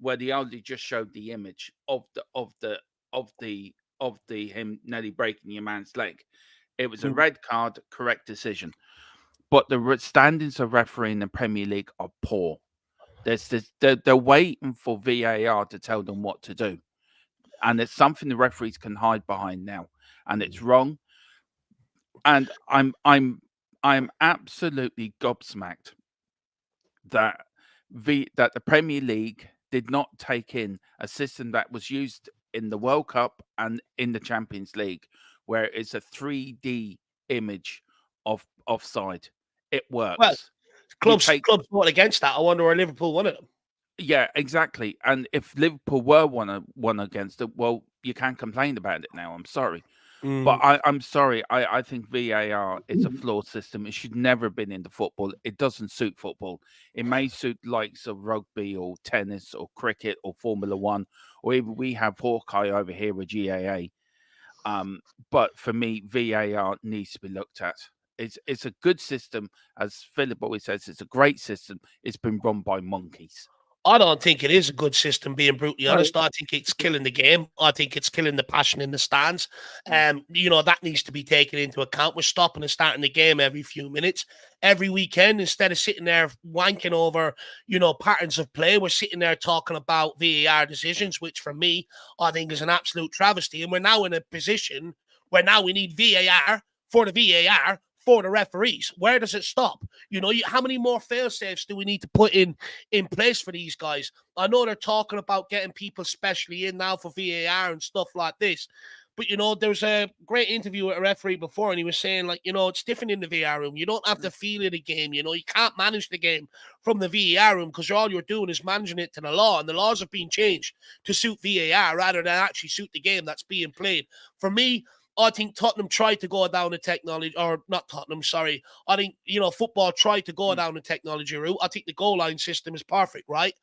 where they only just showed the image of the him nearly breaking your man's leg. It was a red card, correct decision. But the standings of refereeing in the Premier League are poor. They're waiting for VAR to tell them what to do. And it's something the referees can hide behind now. And it's wrong. And I'm absolutely gobsmacked that the Premier League did not take in a system that was used in the World Cup and in the Champions League, where it's a 3D image of offside. It Well, works. clubs fought against that. I wonder where Liverpool won it. Yeah, exactly. And if Liverpool were one against it, well, you can't complain about it now. I'm sorry. But I'm sorry. I think VAR is a flawed system. It should never have been into football. It doesn't suit football. It may suit likes of rugby or tennis or cricket or Formula One, or even we have Hawkeye over here with GAA. But for me, VAR needs to be looked at. It's a good system, as Philip always says. It's a great system. It's been run by monkeys. I don't think it is a good system, being brutally honest. I think it's killing the game. I think it's killing the passion in the stands. That needs to be taken into account. We're stopping and starting the game every few minutes. Every weekend, instead of sitting there wanking over, patterns of play, we're sitting there talking about VAR decisions, which for me, I think is an absolute travesty. And we're now in a position where now we need VAR for the VAR for the referees. Where does it stop? How many more fail safes do we need to put in place for these guys? I know they're talking about getting people specially in now for VAR and stuff like this. But, there was a great interview with a referee before, and he was saying, it's different in the VAR room. You don't have the feel of the game. You can't manage the game from the VAR room because all you're doing is managing it to the law, and the laws have been changed to suit VAR rather than actually suit the game that's being played. For me, I think Tottenham tried to go down the technology, or not Tottenham, sorry. I think, football tried to go down the technology route. I think the goal line system is perfect, right?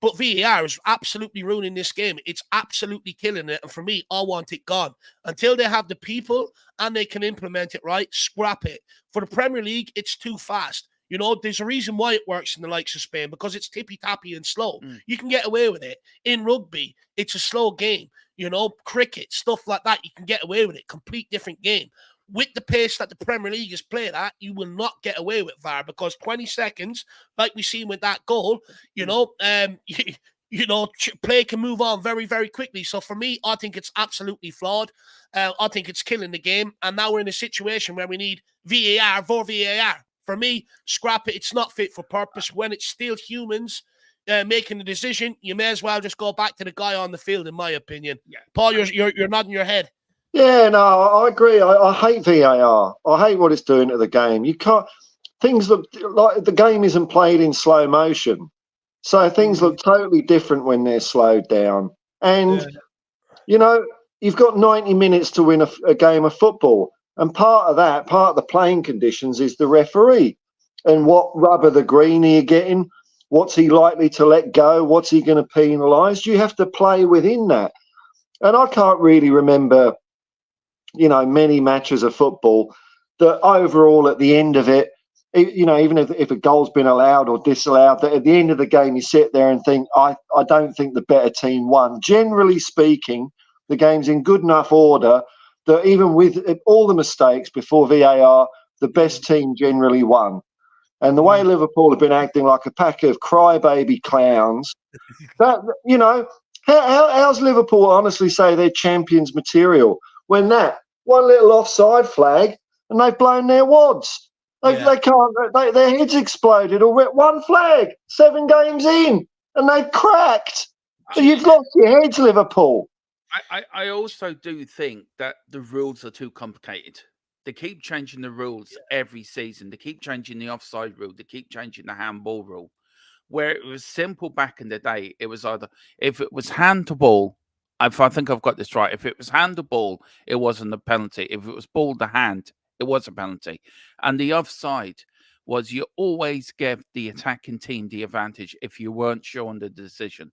But VAR is absolutely ruining this game. It's absolutely killing it. And for me, I want it gone. Until they have the people and they can implement it right, scrap it. For the Premier League, it's too fast. There's a reason why it works in the likes of Spain, because it's tippy-tappy and slow. You can get away with it. In rugby, it's a slow game. Cricket, stuff like that, you can get away with it. Complete different game. With the pace that the Premier League is played at, you will not get away with VAR, because 20 seconds, like we seen with that goal, play can move on very, very quickly. So for me, I think it's absolutely flawed. I think it's killing the game. And now we're in a situation where we need VAR for VAR. For me, scrap it. It's not fit for purpose. When it's still humans making the decision, you may as well just go back to the guy on the field, in my opinion. Yeah. Paul, you're nodding your head. Yeah, no, I agree. I hate VAR. I hate what it's doing to the game. You can't. Things look like the game isn't played in slow motion, so things look totally different when they're slowed down. And you've got 90 minutes to win a game of football, and part of the playing conditions is the referee, and what rub of the green are you getting? What's he likely to let go? What's he going to penalise? You have to play within that. And I can't really remember, many matches of football that overall at the end of it, even if a goal's been allowed or disallowed, that at the end of the game you sit there and think, I don't think the better team won. Generally speaking, the game's in good enough order that even with all the mistakes before VAR, the best team generally won. And the way Liverpool have been acting like a pack of crybaby clowns, how's Liverpool honestly say they're champions material when that one little offside flag and they've blown their wads? They can't. Their heads exploded. Or one flag, 7 games in, and they've cracked. So you've lost your heads, Liverpool. I also do think that the rules are too complicated. They keep changing the rules every season. They keep changing the offside rule. They keep changing the handball rule. Where it was simple back in the day, it was either, if it was hand to ball, if I think I've got this right, if it was hand to ball, it wasn't a penalty. If it was ball to hand, it was a penalty. And the offside was you always gave the attacking team the advantage if you weren't sure on the decision.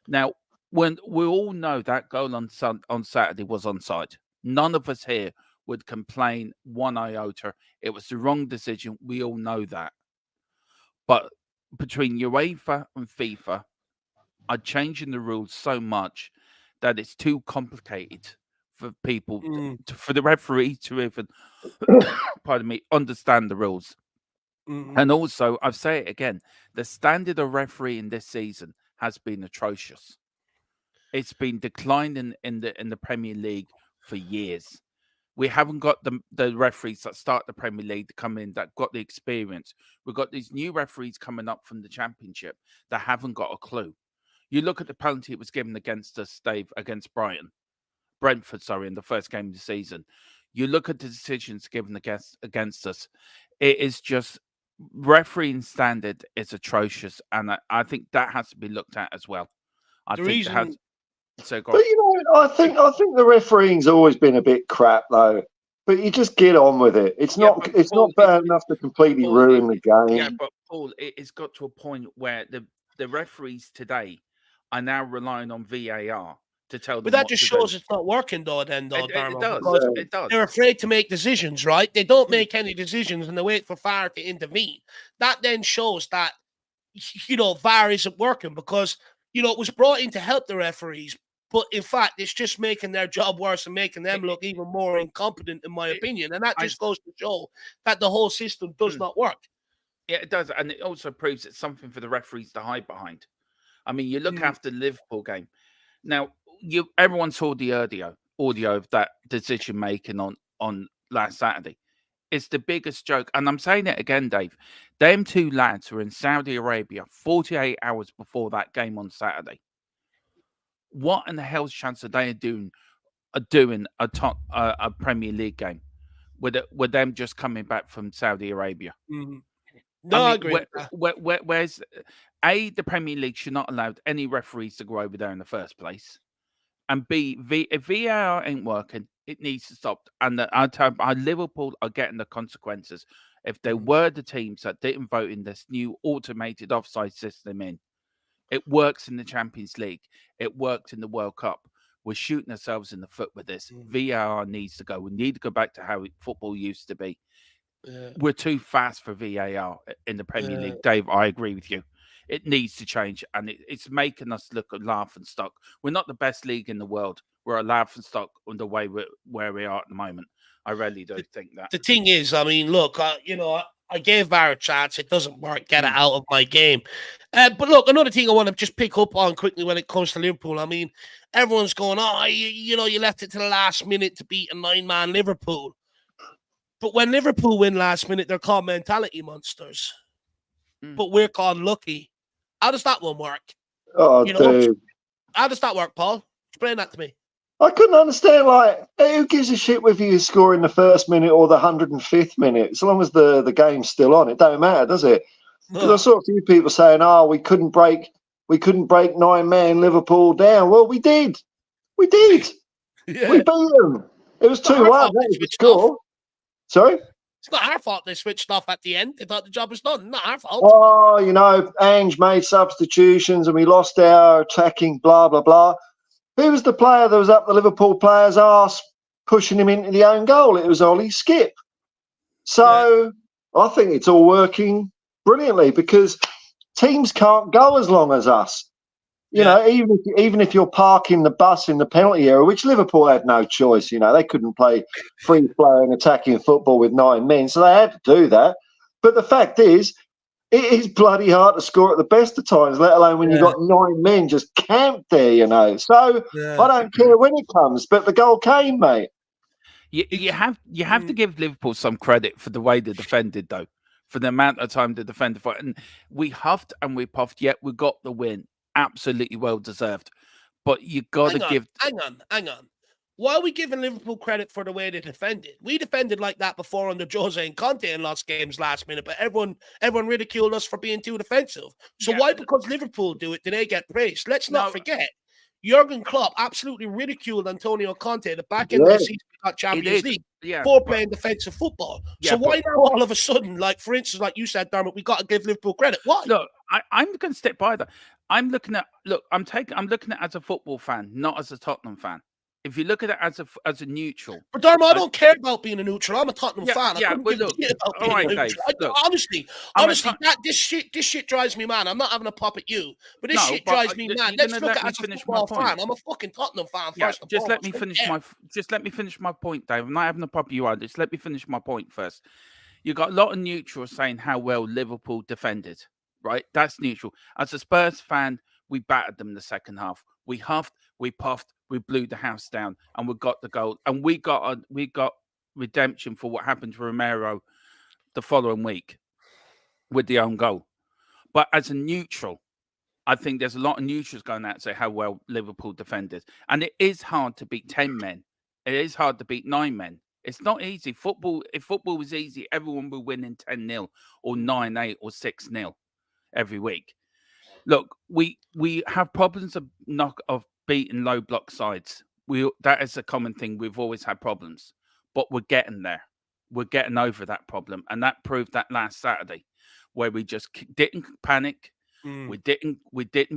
Now, when we all know that goal on Saturday was onside, none of us here would complain one iota. It was the wrong decision. We all know that. But between UEFA and FIFA are changing the rules so much that it's too complicated for people, Mm. for the referee to even, pardon me, understand the rules. Mm. And also, I'll say it again, the standard of refereeing this season has been atrocious. It's been declining in the Premier League for years. We haven't got the referees that start the Premier League to come in that got the experience. We've got these new referees coming up from the Championship that haven't got a clue. You look at the penalty it was given against us, Dave, against Brentford, in the first game of the season. You look at the decisions given against us. It is just refereeing standard is atrocious, and I think that has to be looked at as well. I The think reason- it has. So go But on. you know, I think the refereeing's always been a bit crap though. But you just get on with it. It's Yeah, not but it's Paul, not bad enough to completely Paul, ruin the game. Yeah, but Paul, it's got to a point where the referees today are now relying on VAR to tell But them that what just to shows do. it's not working though, It Darmo, does. because It does. they're afraid to make decisions, right? They don't make any decisions and they wait for VAR to intervene. That then shows that, VAR isn't working because, it was brought in to help the referees. But in fact, it's just making their job worse and making them look even more incompetent, in my opinion. And that I- just goes to show that the whole system does not work. Yeah, it does, and it also proves it's something for the referees to hide behind. I mean, you look Mm. after the Liverpool game. Now, everyone saw the audio of that decision making on last Saturday. It's the biggest joke, and I'm saying it again, Dave. Them two lads were in Saudi Arabia 48 hours before that game on Saturday. What in the hell's chance are they doing a Premier League game with them just coming back from Saudi Arabia? Mm. No, I agree. Where's the Premier League should not allow any referees to go over there in the first place, and B, if VAR ain't working, it needs to stop. And Liverpool are getting the consequences. If they were the teams that didn't vote in this new automated offside system it works in the Champions League. It worked in the World Cup. We're shooting ourselves in the foot with this. VAR needs to go. We need to go back to how football used to be. We're too fast for VAR in the Premier League. Dave, I agree with you. It needs to change, and it's making us look a laughing stock. We're not the best league in the world. We're a laughing stock on the way where we are at the moment. I really do think that. The thing is, I mean, look, I gave VAR a chance. It doesn't work. Get it out of my game. But look, another thing I want to just pick up on quickly when it comes to Liverpool. I mean, everyone's going, you left it to the last minute to beat a 9-man Liverpool. But when Liverpool win last minute, they're called mentality monsters. But we're called lucky. How does that one work? Oh, dude. How does that work, Paul? Explain that to me. I couldn't understand, who gives a shit whether you score in the first minute or the 105th minute? As long as the game's still on, it don't matter, does it? Because I saw a few people saying, we couldn't break 9-man Liverpool down. Well, we did. We did. Yeah. We beat them. It was 2-1. That was the score. Sorry? It's not our fault they switched off at the end. They thought the job was done. Not our fault. Oh, Ange made substitutions and we lost our attacking blah, blah, blah. Who was the player that was up the Liverpool player's arse pushing him into the own goal? It was Ollie Skip. So I think it's all working brilliantly because teams can't go as long as us. You know, even if you're parking the bus in the penalty area, which Liverpool had no choice, they couldn't play free-flowing attacking football with 9 men, so they had to do that. But the fact is, it is bloody hard to score at the best of times, let alone when you've got 9 men just camped there, So I don't care when it comes, but the goal came, mate. You have to give Liverpool some credit for the way they defended, though, for the amount of time they defended. And we huffed and we puffed, yet we got the win. Absolutely well deserved. But you got to give... Hang on. Why are we giving Liverpool credit for the way they defended? We defended like that before under Jose and Conte and lost games last minute, but everyone ridiculed us for being too defensive. So why, because Liverpool do it, do they get praised? Let's not forget, Jurgen Klopp absolutely ridiculed Antonio Conte at the back end of the season we got Champions League for playing defensive football. So why now all of a sudden, for instance, like you said, Dermot, we got to give Liverpool credit? Why? Look, I'm going to step by that. I'm looking at it as a football fan, not as a Tottenham fan. if you look at it as a neutral. But Dermo, I don't care about being a neutral. I'm a Tottenham fan. I couldn't but give a shit about being a neutral. Dave, Honestly, this shit drives me mad. I'm not having a pop at you, but this shit drives me mad. Let's look at it as a football fan. I'm a fucking Tottenham fan first. Just let me finish my point, Dave. I'm not having a pop at you either. Just let me finish my point first. You got a lot of neutrals saying how well Liverpool defended, right? That's neutral. As a Spurs fan, we battered them in the second half. We huffed, we puffed, we blew the house down, and we got the goal. And we got redemption for what happened to Romero the following week with the own goal. But as a neutral, I think there's a lot of neutrals going out to say how well Liverpool defended. And it is hard to beat 10 men. It is hard to beat 9 men. It's not easy. If football was easy, everyone would win in 10-0 or 9-8 or 6-0 every week. Look, we have problems of beating low block sides. That is a common thing. We've always had problems, but we're getting there. We're getting over that problem, and that proved that last Saturday, where we just didn't panic. We didn't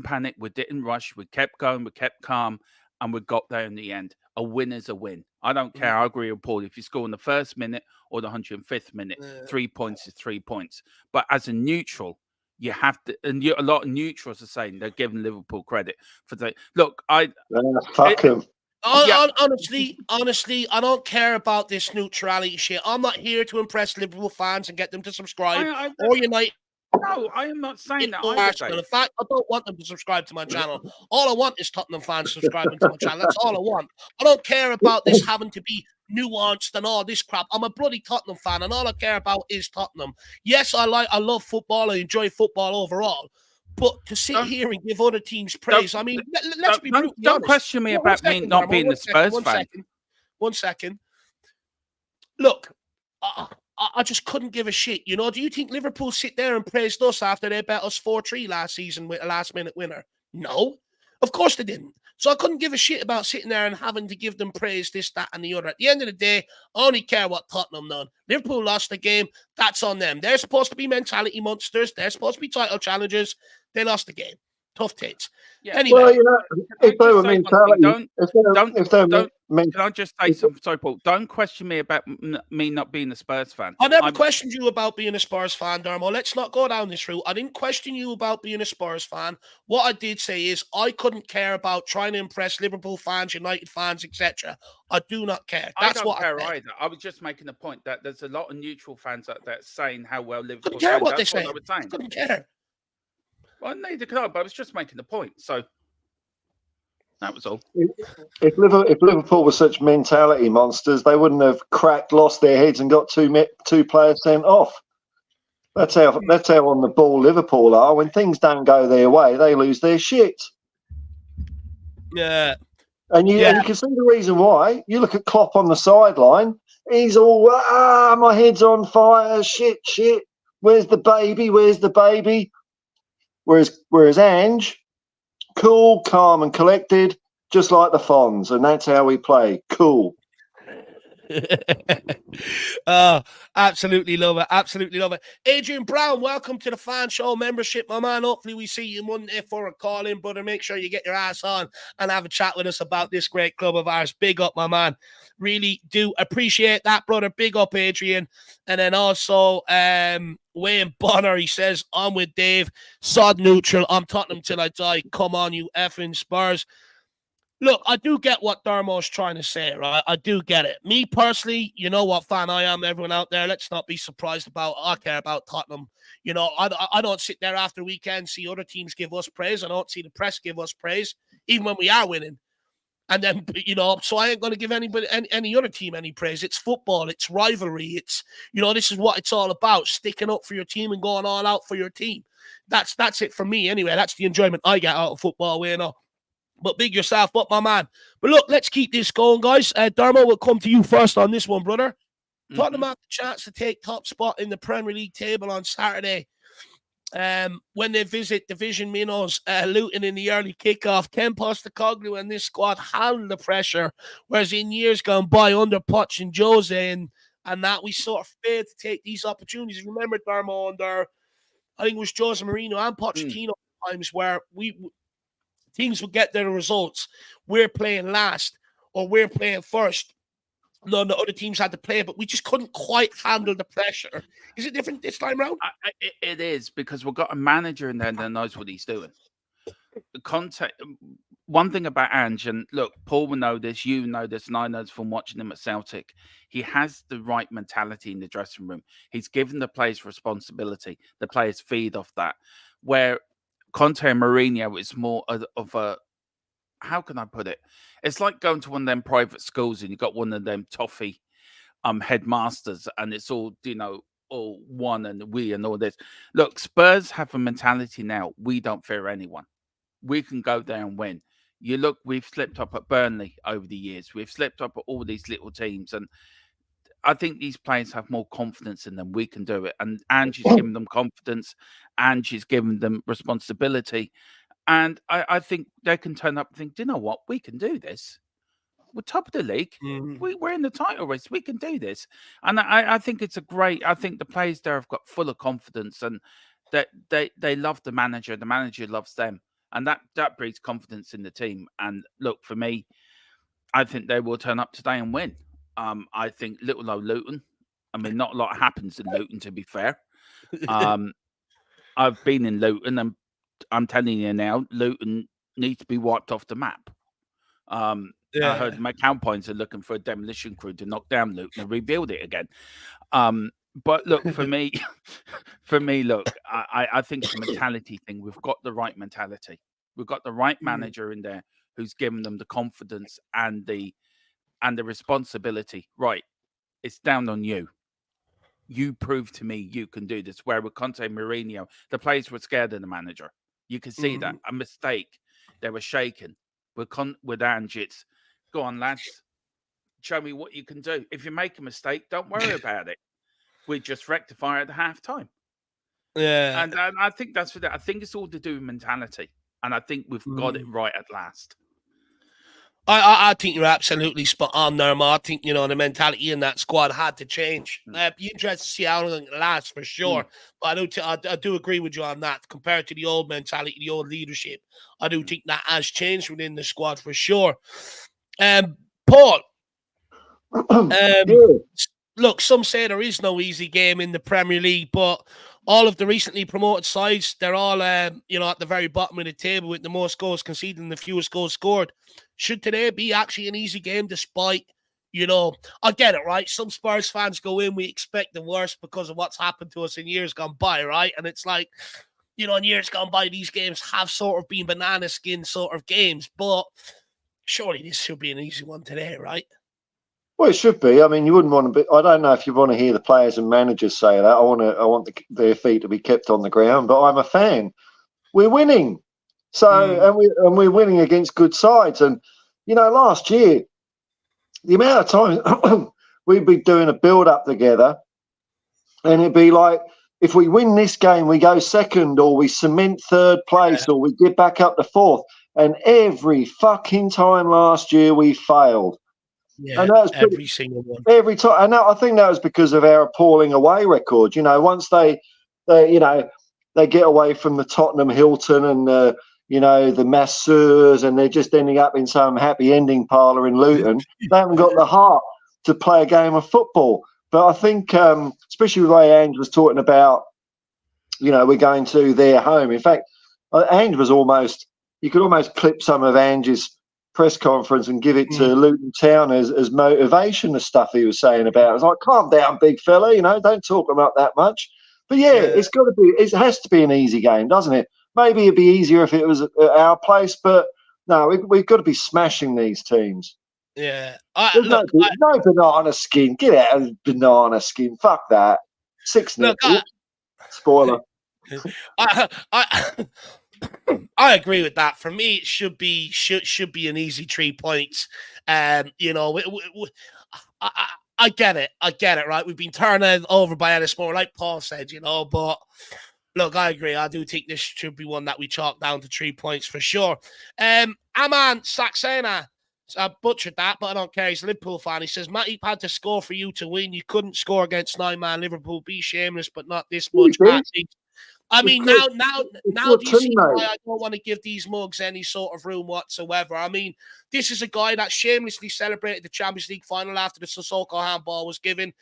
panic. We didn't rush. We kept going. We kept calm, and we got there in the end. A win is a win. I don't care. I agree with Paul. If you score in the first minute or the 105th minute, 3 points is 3 points. But as a neutral, you have to, and a lot of neutrals are saying they're giving Liverpool credit for the look. Fuck him. Honestly, I don't care about this neutrality shit. I'm not here to impress Liverpool fans and get them to subscribe or unite. No, I am not saying that. In fact, I don't want them to subscribe to my channel. All I want is Tottenham fans subscribing to my channel. That's all I want. I don't care about this having to be nuanced and all this crap. I'm a bloody Tottenham fan, and all I care about is Tottenham. Yes, I love football. I enjoy football overall. But to sit here and give other teams praise, I mean, let's be brutally honest. Don't question me about me not being a Spurs fan. One second. Look, I just couldn't give a shit. You know, do you think Liverpool sit there and praised us after they bet us 4-3 last season with a last-minute winner? No, of course they didn't. So I couldn't give a shit about sitting there and having to give them praise, this, that, and the other. At the end of the day, I only care what Tottenham done. Liverpool lost the game. That's on them. They're supposed to be mentality monsters. They're supposed to be title challengers. They lost the game. Tough takes. Yeah. Anyway, well, you know, if they were mentality, can I just say something? Sorry, Paul. Don't question me about me not being a Spurs fan. I never questioned you about being a Spurs fan, Dermo. Let's not go down this route. I didn't question you about being a Spurs fan. What I did say is I couldn't care about trying to impress Liverpool fans, United fans, etc. I do not care. That's what I don't care either. I was just making a point that there's a lot of neutral fans out there saying how well Liverpool. I don't care what they say. I couldn't care. Well, neither could I, but I was just making the point. So that was all. If Liverpool were such mentality monsters, they wouldn't have lost their heads and got two players sent off. That's how on the ball Liverpool are. When things don't go their way, they lose their shit. Yeah. And you can see the reason why. You look at Klopp on the sideline. He's all, my head's on fire. Shit. Where's the baby? Whereas Ange, cool, calm, and collected, just like the Fonz, and that's how we play. Cool. Oh, absolutely love it. Adrian Brown, welcome to the fan show membership, my man. Hopefully we see you Monday for a call in, brother. Make sure you get your ass on and have a chat with us about this great club of ours. Big up, my man. Really do appreciate that, brother. Big up, Adrian. And then also Wayne Bonner, he says, I'm with Dave, sod neutral, I'm Tottenham till I die. Come on, you effing Spurs. Look, I do get what Dermo's trying to say, right? I do get it. Me personally, you know what fan I am, everyone out there. Let's not be surprised about, I care about Tottenham. You know, I don't sit there after weekend, see other teams give us praise. I don't see the press give us praise, even when we are winning. And then, you know, so I ain't going to give anybody, any other team any praise. It's football. It's rivalry. It's, you know, this is what it's all about, sticking up for your team and going all out for your team. That's it for me anyway. That's the enjoyment I get out of football, you know. But big yourself up, my man. But look, let's keep this going, guys. Dermo, will come to you first on this one, brother. Mm-hmm. Tottenham have the chance to take top spot in the Premier League table on Saturday. When they visit Division Minnows, Luton in the early kickoff. Ken Postecoglou and this squad handle the pressure, whereas in years gone by under Poch and Jose and that we sort of failed to take these opportunities. Remember, Dermo, under I think it was Jose Mourinho and Pochettino times where teams would get their results. We're playing last. or we're playing first. None of the other teams had to play, but we just couldn't quite handle the pressure. Is it different this time around? It is, because we've got a manager in there that knows what he's doing. The context. One thing about Ange, and look, Paul will know this, you know this, and I know this from watching him at Celtic. He has the right mentality in the dressing room. He's given the players responsibility. The players feed off that. Where Conte and Mourinho is more of a, how can I put it? It's like going to one of them private schools and you've got one of them toffee headmasters, and it's all, all one and we and all this. Look, Spurs have a mentality now. We don't fear anyone. We can go there and win. You look, we've slipped up at Burnley over the years. We've slipped up at all these little teams. And I think these players have more confidence in them. We can do it. And Angie's giving them confidence. Angie's giving them responsibility. And I think they can turn up and think, do you know what? We can do this. We're top of the league. We're in the title race. We can do this. And I think it's I think the players there have got full of confidence, and that they love the manager. The manager loves them. And that breeds confidence in the team. And look, for me, I think they will turn up today and win. I think little old Luton. I mean, not a lot happens in Luton, to be fair. I've been in Luton, and I'm telling you now, Luton needs to be wiped off the map. I heard my cowpoints are looking for a demolition crew to knock down Luton and rebuild it again. But look, for me, look, I think it's a mentality thing. We've got the right mentality. We've got the right manager in there who's given them the confidence and the responsibility. Right, it's down on you. You prove to me you can do this. Where with Conte and Mourinho, the players were scared of the manager. You can see that. A mistake, they were shaken. With Ange, it's, go on, lads, show me what you can do. If you make a mistake, don't worry about it. We just rectify at the half-time. Yeah. And I think that's what I think it's all to do with mentality. And I think we've got it right at last. I think you're absolutely spot on there, Mark. I think, the mentality in that squad had to change. Be interested to see how long it lasts, for sure. But I do agree with you on that. Compared to the old mentality, the old leadership, I do think that has changed within the squad, for sure. Paul, look, some say there is no easy game in the Premier League, but all of the recently promoted sides, they're all, at the very bottom of the table with the most goals conceded and the fewest goals scored. Should today be actually an easy game, despite, I get it, right? Some Spurs fans go in, we expect the worst because of what's happened to us in years gone by, right? And it's like, in years gone by, these games have sort of been banana skin sort of games, but surely this should be an easy one today, right? Well, it should be. I mean, you wouldn't want to be. I don't know if you want to hear the players and managers say that. I want their feet to be kept on the ground. But I'm a fan. We're winning, so and we're winning against good sides. And last year, the amount of times we'd be doing a build-up together, and it'd be like, if we win this game, we go second, or we cement third place, or we get back up to fourth. And every fucking time last year, we failed. Yeah, and that was every single one. Every time, and I think that was because of our appalling away record. Once they get away from the Tottenham Hilton and the masseurs, and they're just ending up in some happy ending parlour in Luton. They haven't got the heart to play a game of football. But I think, especially the way Ange was talking about, we're going to their home. In fact, Ange was you could almost clip some of Ange's press conference and give it to Luton Town as motivation, the stuff he was saying about it. I was like, calm down, big fella, don't talk about that much. But it's got to be, it has to be an easy game, doesn't it? Maybe it'd be easier if it was at our place, but no, we've got to be smashing these teams. Yeah. No banana skin. Get out of banana skin. Fuck that. 6-0. Spoiler. I agree with that. For me, it should be an easy 3 points. I get it. Right, we've been turned over by Ellis Moore, like Paul said. But look, I agree. I do think this should be one that we chalk down to 3 points for sure. Aman Saxena, I butchered that, but I don't care. He's a Liverpool fan. He says, Matip had to score for you to win. You couldn't score against 9-man Liverpool. Be shameless, but not this much. I mean, Chris, now it's do your you see why teammate. I don't want to give these mugs any sort of room whatsoever? I mean, this is a guy that shamelessly celebrated the Champions League final after the Sissoko handball was given,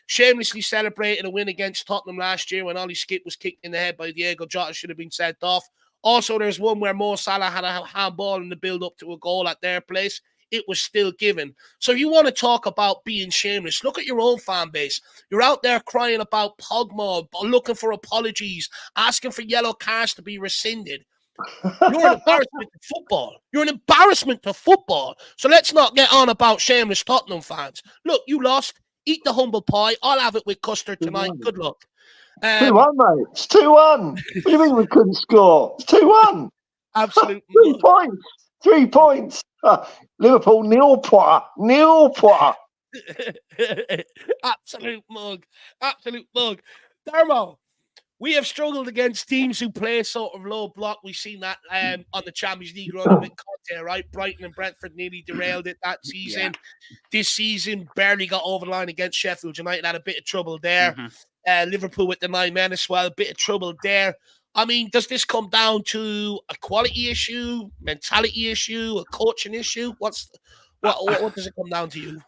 shamelessly celebrated a win against Tottenham last year when Ollie Skip was kicked in the head by Diego Jota, should have been sent off. Also, there's one where Mo Salah had a handball in the build-up to a goal at their place. It was still given. So you want to talk about being shameless. Look at your own fan base. You're out there crying about Pogba, looking for apologies, asking for yellow cards to be rescinded. You're an embarrassment to football. You're an embarrassment to football. So let's not get on about shameless Tottenham fans. Look, you lost. Eat the humble pie. I'll have it with custard tonight. Good luck. 2-1, mate. It's 2-1. What do you mean we couldn't score? It's 2-1. Absolute 3 mug. points. 3 points. Liverpool, nil point. Nil point. Absolute mug. Absolute mug. Dermo, we have struggled against teams who play sort of low block. We've seen that on the Champions League run with Conte, right? Brighton and Brentford nearly derailed it that season. Yeah. This season, barely got over the line against Sheffield United. Had a bit of trouble there. Liverpool with the 9 men as well. A bit of trouble there. I mean, does this come down to a quality issue, mentality issue, a coaching issue? What does it come down to you?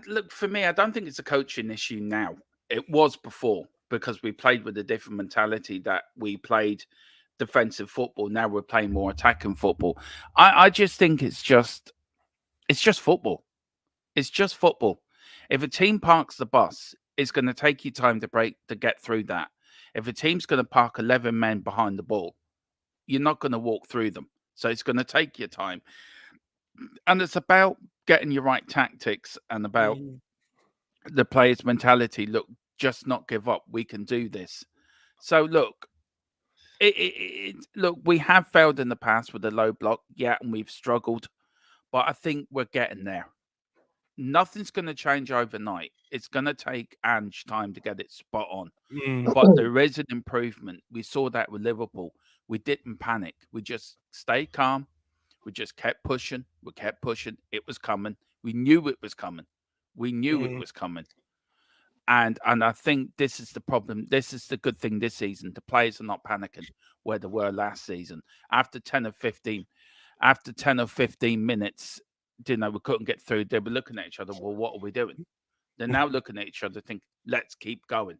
Look, for me, I don't think it's a coaching issue now. It was before, because we played with a different mentality, that we played defensive football. Now we're playing more attacking football. I just think it's just football. It's just football. If a team parks the bus, it's going to take you time to get through that. If a team's going to park 11 men behind the ball, you're not going to walk through them. So it's going to take you time. And it's about getting your right tactics and about the players' mentality. Look, just not give up. We can do this. So look, look, we have failed in the past with the low block, yeah, and we've struggled, but I think we're getting there. Nothing's going to change overnight. It's going to take Ange time to get it spot on. But there is an improvement. We saw that with Liverpool. We didn't panic. We just stayed calm. We just kept pushing. We kept pushing. It was coming. We knew it was coming. We knew it was coming. And I think this is the problem. This is the good thing this season. The players are not panicking where they were last season. After 10 or 15 minutes, we couldn't get through. They were looking at each other. Well, what are we doing? They're now looking at each other, think, let's keep going.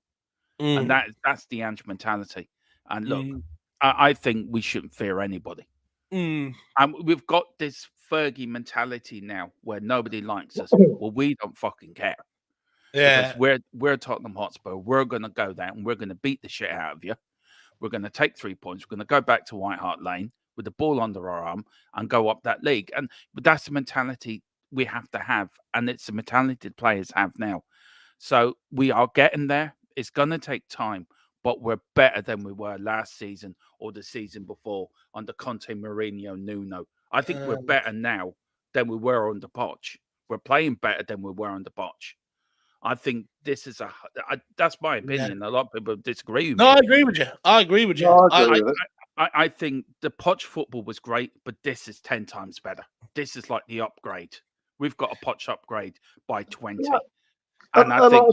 And that's the Ange mentality. And look, I think we shouldn't fear anybody. And we've got this Fergie mentality now where nobody likes us. Well, we don't fucking care. Yeah. Because we're Tottenham Hotspur. We're going to go there and we're going to beat the shit out of you. We're going to take 3 points. We're going to go back to White Hart Lane with the ball under our arm and go up that league. But that's the mentality we have to have. And it's the mentality the players have now. So we are getting there. It's going to take time, but we're better than we were last season or the season before under Conte, Mourinho, Nuno. I think we're better now than we were under Poch. We're playing better than we were under Poch. I think this is that's my opinion. A lot of people disagree with me. No, I agree with you. No, I agree with it. I think the Poch football was great, but this is 10 times better. This is like the upgrade. We've got a Poch upgrade by 20. Yeah. And I think...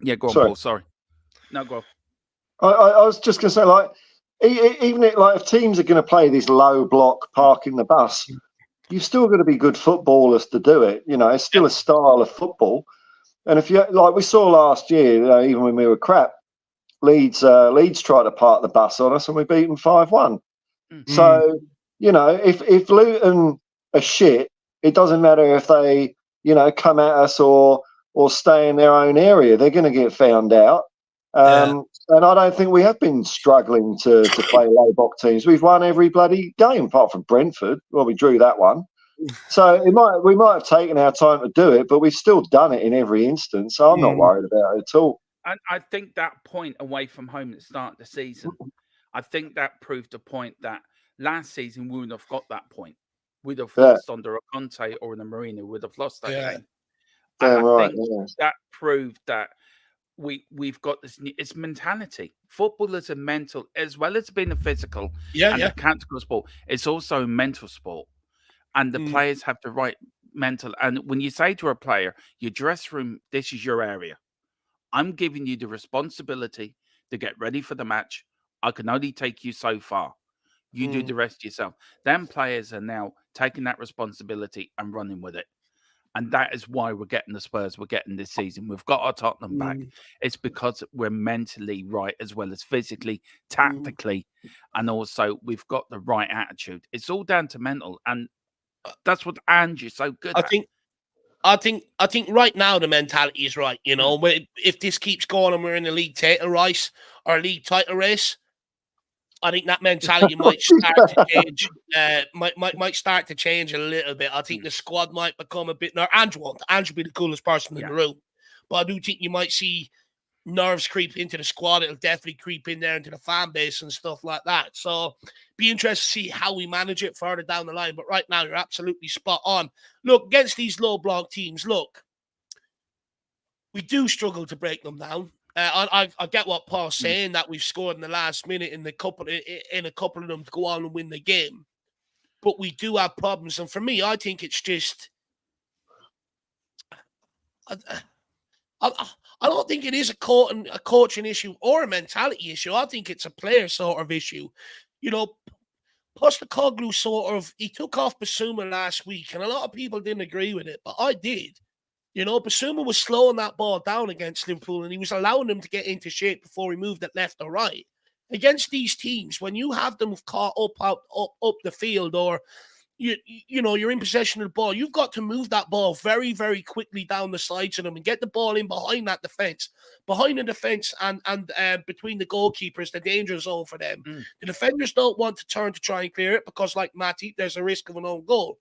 Yeah, go on, Sorry. Paul. Sorry. No, go I on. was just going to say, like, even if teams are going to play this low block parking the bus, you've still got to be good footballers to do it. It's still a style of football. And if you, like we saw last year, even when we were crap, Leeds tried to park the bus on us and we beat them 5-1. So, if Luton are shit, it doesn't matter if they, come at us or stay in their own area. They're going to get found out. And I don't think we have been struggling to play low block teams. We've won every bloody game apart from Brentford. Well, we drew that one. So we might have taken our time to do it, but we've still done it in every instance. So I'm not worried about it at all. And I think that point away from home at the start of the season, I think that proved a point that last season we wouldn't have got that point. We'd have lost under a Conte or in a Mourinho. We'd have lost that game. And I think that proved that we've got this it's mentality. Football is a mental as well as being a physical and a tactical sport. It's also a mental sport, and the players have the right mental. And when you say to a player, your dressing room, this is your area. I'm giving you the responsibility to get ready for the match. I can only take you so far. You do the rest yourself. Them players are now taking that responsibility and running with it. And that is why we're getting the Spurs we're getting this season. We've got our Tottenham back. It's because we're mentally right as well as physically, tactically, and also we've got the right attitude. It's all down to mental, and that's what Ange is so good at. I think right now the mentality is right. You know, if this keeps going and we're in the league title race or league title race, I think that mentality might start to change. Might start to change a little bit. I think the squad might become a bit. Ange won't. Ange will be the coolest person in the room, but I do think you might see nerves creep into the squad. It'll definitely creep in there into the fan base and stuff like that. So, be interested to see how we manage it further down the line. But right now, you're absolutely spot on. Look, against these low block teams, look, we do struggle to break them down. I get what Paul's saying, that we've scored in the last minute in a couple of them to go on and win the game, but we do have problems. And for me, I think it's just I don't think it is a coaching issue or a mentality issue. I think it's a player sort of issue. You know, Postecoglou he took off Basuma last week, and a lot of people didn't agree with it, but I did. You know, Basuma was slowing that ball down against Liverpool, and he was allowing them to get into shape before he moved it left or right. Against these teams, when you have them caught up the field, or you know, you're in possession of the ball, you've got to move that ball very, very quickly down the sides of them and get the ball in behind that defense, and between the goalkeepers, the danger zone for them. The defenders don't want to turn to try and clear it because, like Matty, there's a risk of an own goal.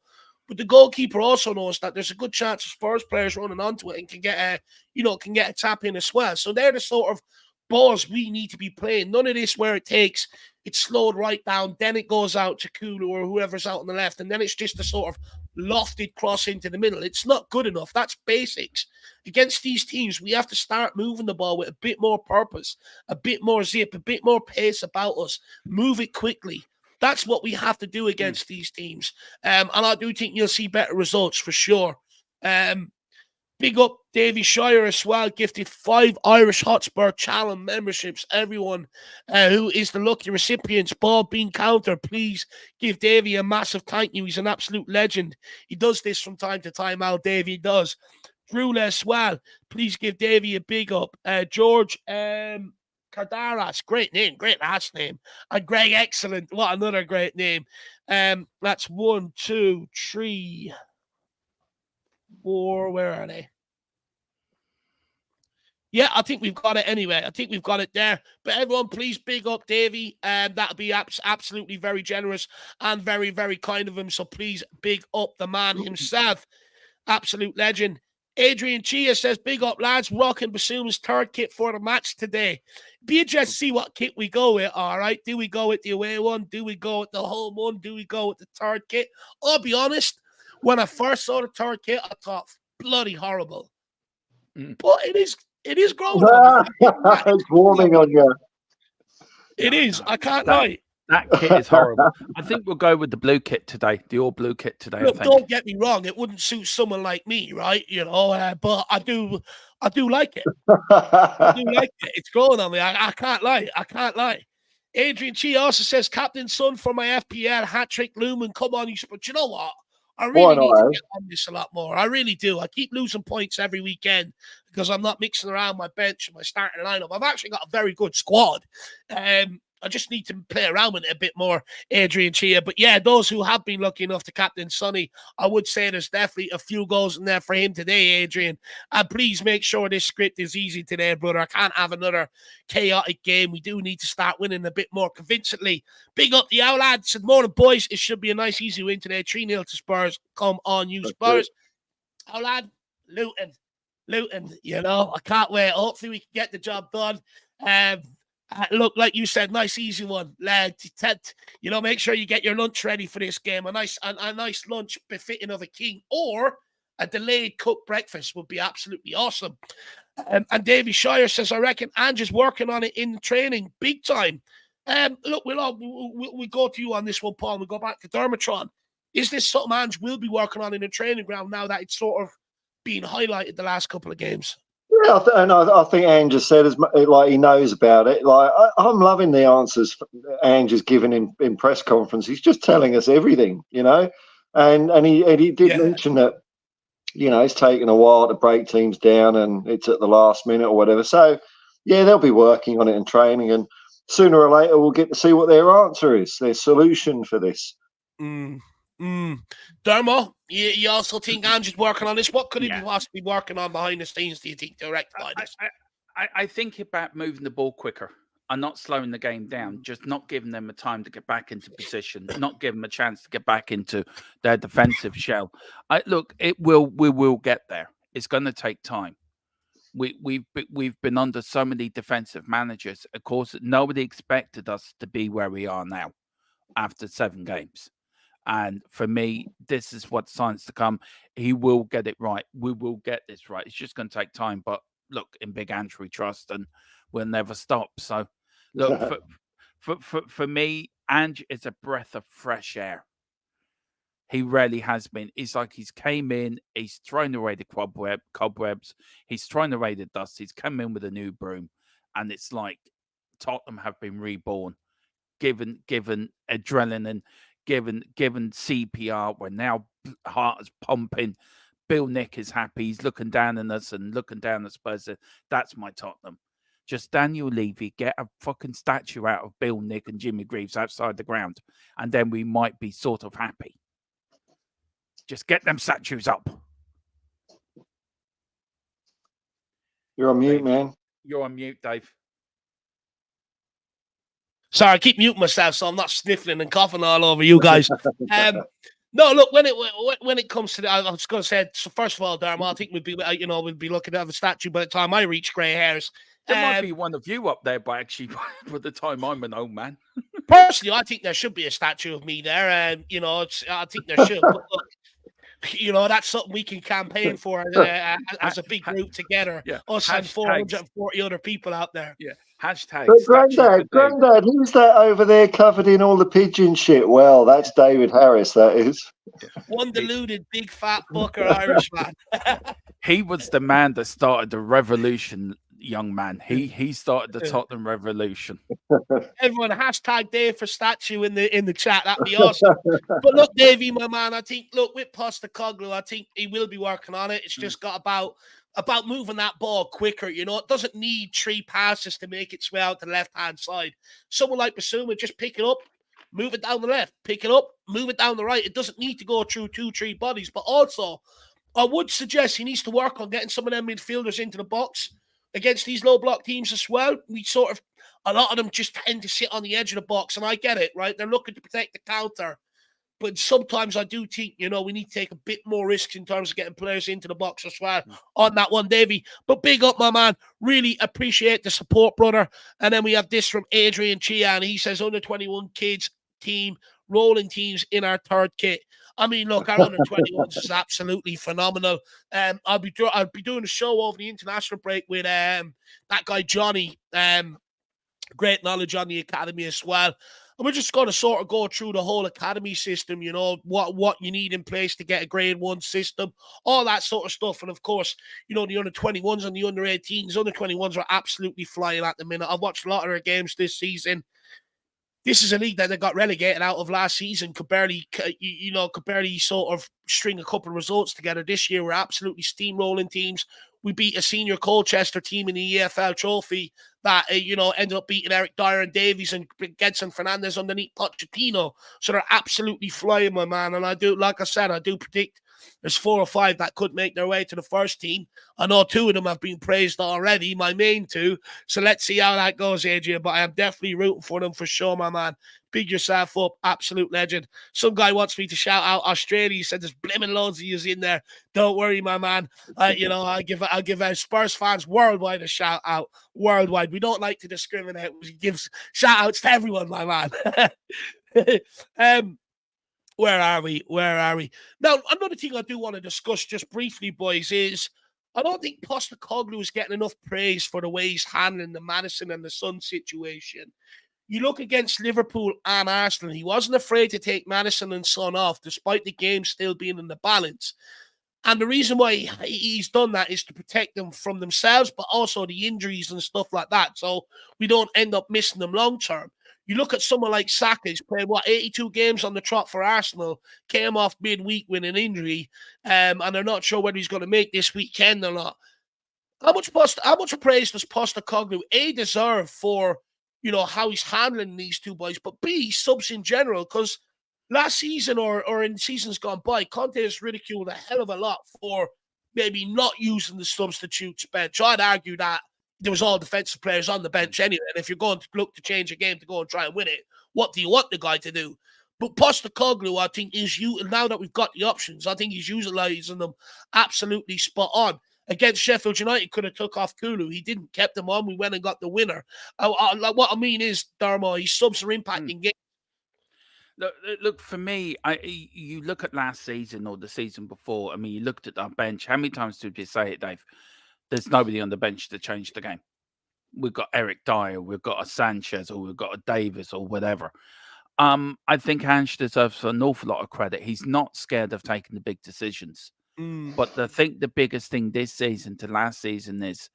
But the goalkeeper also knows that there's a good chance of Spurs players running onto it and can get a tap in as well. So they're the sort of balls we need to be playing. None of this where it's slowed right down, then it goes out to Kulu or whoever's out on the left, and then it's just a sort of lofted cross into the middle. It's not good enough. That's basics. Against these teams, we have to start moving the ball with a bit more purpose, a bit more zip, a bit more pace about us. Move it quickly. That's what we have to do against these teams. And I do think you'll see better results for sure. Big up Davy Shire as well, gifted 5 IrishHotspur channel memberships. Everyone who is the lucky recipients, ball being counter, please give Davy a massive thank you. He's an absolute legend. He does this from time to time, Al Davy does. Drew as well, please give Davy a big up. George Cardaras, great name, great last name. And Greg, excellent. What another great name. That's 1, 2, 3, 4. Where are they? Yeah, I think we've got it anyway. I think we've got it there. But everyone, please big up Davey. That'll be absolutely very generous and very, very kind of him. So please big up the man himself. Absolute legend. Adrian Chia says, big up, lads. Rocking Basuma's third kit for the match today. Be interested to see what kit we go with, all right? Do we go with the away one? Do we go with the home one? Do we go with the third kit? I'll be honest, when I first saw the third kit, I thought, bloody horrible. But it is growing on me. It's warming on you. It is. I can't lie. That kit is horrible. I think we'll go with the blue kit today, the all blue kit today. Look, don't get me wrong; it wouldn't suit someone like me, right? You know, but I do like it. I do like it. It's growing on me. I can't lie. I can't lie. Adrian Chi also says, "Captain Son for my FPL hat trick, Lumen. Come on, but you know what? I really need to get on this a lot more. I really do. I keep losing points every weekend because I'm not mixing around my bench and my starting lineup. I've actually got a very good squad. I just need to play around with it a bit more, Adrian Chia. But yeah, those who have been lucky enough to captain Sonny, I would say there's definitely a few goals in there for him today, Adrian. And please make sure this script is easy today, brother. I can't have another chaotic game. We do need to start winning a bit more convincingly. Big up the Owl lads. Good morning, boys. It should be a nice, easy win today. 3-0 to Spurs. Come on, you Spurs. Owl lad, Luton, you know, I can't wait. Hopefully we can get the job done. Look, like you said, nice easy one, lad. You know, make sure you get your lunch ready for this game. A nice lunch befitting of a king, or a delayed cooked breakfast would be absolutely awesome. And Davy Shire says, I reckon Ange's working on it in training, big time. Look, we'll go to you on this one, Paul. We'll go back to Dermatron. Is this something Ange will be working on in the training ground now that it's sort of been highlighted the last couple of games? Yeah, I think Ange has said like he knows about it. Like I'm loving the answers Ange is giving in press conference. He's just telling us everything, and he did mention that it's taken a while to break teams down, and it's at the last minute or whatever. So yeah, they'll be working on it and training, and sooner or later we'll get to see what their answer is, their solution for this. Dermo, you also think Ange's working on this? What could he be possibly working on behind the scenes, do you think, to rectify this? I think about moving the ball quicker and not slowing the game down, just not giving them a time to get back into position, not giving them a chance to get back into their defensive shell. We will get there. It's going to take time. We've been under so many defensive managers. Of course, nobody expected us to be where we are now after 7 games. And for me, this is what signs to come. He will get it right. We will get this right. It's just going to take time. But look, in Big Ange we trust, and we'll never stop. So, look, for me, Ange is a breath of fresh air. He really has been. It's like he's came in, he's thrown away the cobwebs, he's thrown away the dust, he's come in with a new broom, and it's like Tottenham have been reborn, given adrenaline, given CPR. We're now heart is pumping. Bill Nick is happy. He's looking down on us and looking down at Spurs. That's my Tottenham. Just Daniel Levy, get a fucking statue out of Bill Nick and Jimmy Greaves outside the ground, and then we might be sort of happy. Just get them statues up. You're on mute, Dave. man. You're on mute, Dave. Sorry, I keep muting myself so I'm not sniffling and coughing all over you guys. No, look, when it comes to I was going to say, so first of all, Darren, I think we'd be looking to have a statue by the time I reach grey hairs. There might be one of you up there, but actually, by the time I'm an old man. Personally, I think there should be a statue of me there, and I think there should. But look, that's something we can campaign for as a big group together. Yeah. Us and 440 other people out there. Yeah. Hashtag. But Grandad, who's that over there covered in all the pigeon shit? Well, that's David Harris, that is. One deluded big fat fucker Irishman. He was the man that started the revolution, young man. He started the Tottenham revolution. Everyone, hashtag Dave for statue in the chat. That'd be awesome. But look, Davey, my man, I think, with Postecoglou, I think he will be working on it. It's just got about moving that ball quicker. It doesn't need 3 passes to make its way out to the left-hand side. Someone like Basuma, just pick it up, move it down the left, pick it up, move it down the right. It doesn't need to go through 2-3 bodies. But also, I would suggest he needs to work on getting some of them midfielders into the box against these low-block teams as well. A lot of them just tend to sit on the edge of the box, and I get it, right? They're looking to protect the counter. But sometimes I do think, we need to take a bit more risks in terms of getting players into the box as well on that one, Davey. But big up, my man. Really appreciate the support, brother. And then we have this from Adrian Chian. He says, under 21 kids team, rolling teams in our third kit. I mean, look, our under 21s is absolutely phenomenal. I'll be doing a show over the international break with that guy, Johnny. Great knowledge on the academy as well. And we're just going to sort of go through the whole academy system, what you need in place to get a grade 1 system, all that sort of stuff. And of course, the under 21s and the under 18s. Under 21s are absolutely flying at the minute. I've watched a lot of their games this season. This is a league that they got relegated out of last season, could barely sort of string a couple of results together. This year, we're absolutely steamrolling teams. We beat a senior Colchester team in the EFL trophy that, ended up beating Eric Dyer and Davies and Gedson Fernandez underneath Pochettino. So they're absolutely flying, my man. And I do predict there's 4 or 5 that could make their way to the first team. I know 2 of them have been praised already, my main 2. So let's see how that goes, Adrian. But I am definitely rooting for them for sure, my man. Big yourself up, absolute legend. Some guy wants me to shout out Australia. He said there's blimmin' loads of yous in there. Don't worry, my man. I'll give Spurs fans worldwide a shout out. Worldwide. We don't like to discriminate. We give shout outs to everyone, my man. Where are we? Now, another thing I do want to discuss just briefly, boys, is I don't think Postecoglou is getting enough praise for the way he's handling the Maddison and the Son situation. You look against Liverpool and Arsenal, he wasn't afraid to take Maddison and Son off, despite the game still being in the balance. And the reason why he's done that is to protect them from themselves, but also the injuries and stuff like that. So we don't end up missing them long term. You look at someone like Saka, he's played, 82 games on the trot for Arsenal, came off midweek with an injury, and they're not sure whether he's going to make this weekend or not. How much praise does Postecoglou A deserve for, how he's handling these two boys, but B, subs in general? Because last season or in seasons gone by, Conte has ridiculed a hell of a lot for maybe not using the substitutes bench. I'd argue that there was all defensive players on the bench anyway, and if you're going to look to change a game to go and try and win it, what do you want the guy to do? But Postecoglou, I think, now that we've got the options, I think he's utilising them absolutely spot on. Against Sheffield United, could have took off Kulu. He didn't, kept them on. We went and got the winner. What I mean is, Dermo, his subs are impacting games. Look, for me, you look at last season or the season before. I mean, you looked at our bench. How many times did you say it, Dave? There's nobody on the bench to change the game. We've got Eric Dyer, we've got a Sanchez, or we've got a Davis, or whatever. I think Ange deserves an awful lot of credit. He's not scared of taking the big decisions. But I think the biggest thing this season to last season is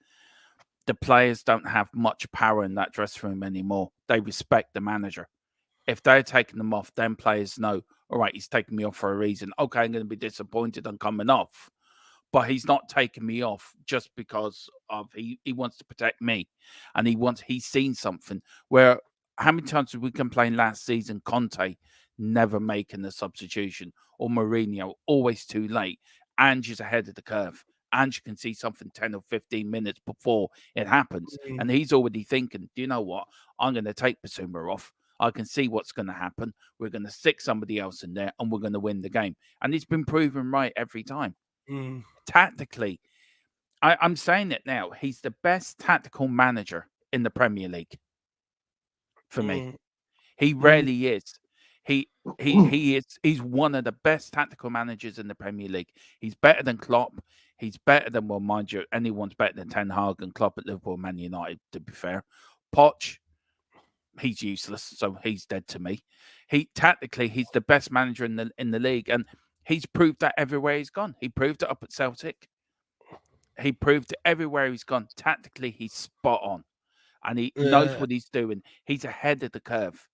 the players don't have much power in that dressing room anymore. They respect the manager. If they're taking them off, then players know, all right, he's taking me off for a reason. Okay, I'm going to be disappointed on coming off. But he's not taking me off just because of he wants to protect me. And he's seen something where how many times did we complain last season, Conte never making the substitution, or Mourinho always too late. Ange is ahead of the curve. Ange can see something 10 or 15 minutes before it happens. And he's already thinking, do you know what? I'm going to take Basuma off. I can see what's going to happen. We're going to stick somebody else in there and we're going to win the game. And he's been proven right every time. Tactically, I'm saying it now. He's the best tactical manager in the Premier League for me. He really is. He's one of the best tactical managers in the Premier League. He's better than Klopp. He's better than, well, mind you, anyone's better than Ten Hag and Klopp at Liverpool, Man United, to be fair. Poch, he's useless, so he's dead to me. Tactically, he's the best manager in the league, and he's proved that everywhere he's gone. He proved it up at Celtic. He proved it everywhere he's gone. Tactically, he's spot on, and he knows what he's doing. He's ahead of the curve.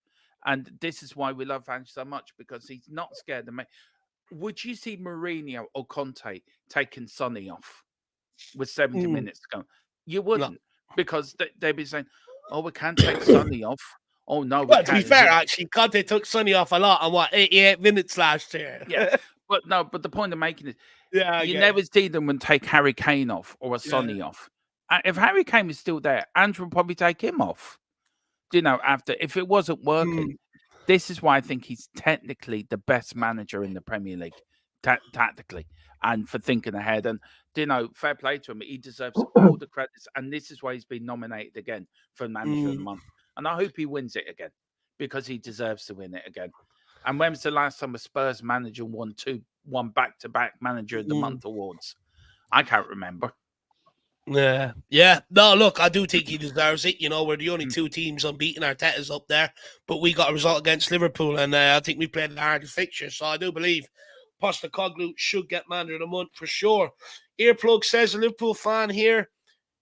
And this is why we love Ange so much, because he's not scared to make. Would you see Mourinho or Conte taking Sonny off with 70 minutes to go? You wouldn't, because they'd be saying, oh, we can't take Sonny off. Oh, no, we can't. To be fair, actually, Conte took Sonny off a lot on 88 minutes last year. Yeah, but the point I'm making is, you never see them take Harry Kane off or a Sonny off. If Harry Kane is still there, Ange will probably take him off. If it wasn't working. This is why I think he's technically the best manager in the Premier League, tactically, and for thinking ahead. And, fair play to him. He deserves all the credits. And this is why he's been nominated again for Manager of the Month. And I hope he wins it again, because he deserves to win it again. And when was the last time a Spurs manager won back-to-back Manager of the Month awards? I can't remember. Yeah. No, look, I do think he deserves it. We're the only two teams unbeaten. Arteta's up there, but we got a result against Liverpool, and I think we played the hardest fixture. So I do believe Postecoglou should get Manager of the Month for sure. Earplug says, a Liverpool fan here,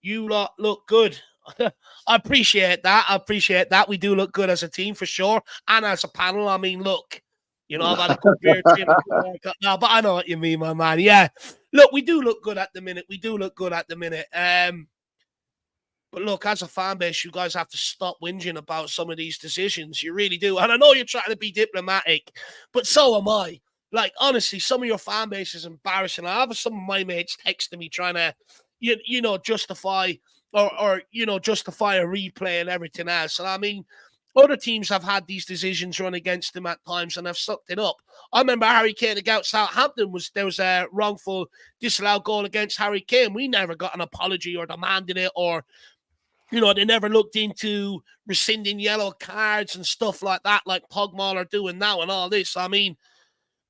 you lot look good. I appreciate that. We do look good as a team for sure, and as a panel. I mean, look, I've had a good beer, no, but I know what you mean, my man. Yeah, look, we do look good at the minute. But look, as a fan base, you guys have to stop whinging about some of these decisions. You really do. And I know you're trying to be diplomatic, but so am I. Like, honestly, some of your fan base is embarrassing. I have some of my mates texting me trying to, justify justify a replay and everything else. And I mean, other teams have had these decisions run against them at times and have sucked it up. I remember Harry Kane against Southampton, there was a wrongful disallowed goal against Harry Kane. We never got an apology or demanded it, or, they never looked into rescinding yellow cards and stuff like that, like Pogba are doing now and all this. I mean,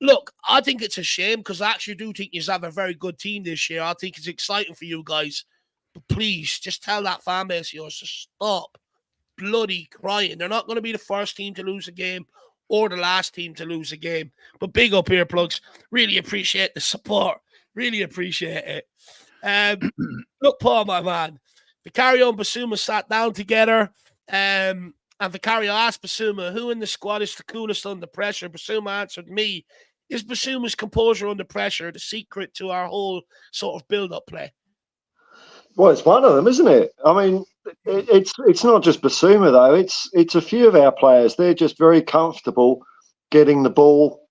look, I think it's a shame, because I actually do think you have a very good team this year. I think it's exciting for you guys. But please, just tell that fan base of yours to stop bloody crying. They're not going to be the first team to lose a game or the last team to lose a game. But big up, Earplugs. Really appreciate the support. Really appreciate it. Look, Paul, my man. Vicario and Basuma sat down together. And Vicario asked Basuma, who in the squad is the coolest under pressure? Basuma answered me. Is Basuma's composure under pressure the secret to our whole sort of build-up play? Well, it's one of them, isn't it? I mean, it's not just Basuma though. It's a few of our players. They're just very comfortable getting the ball,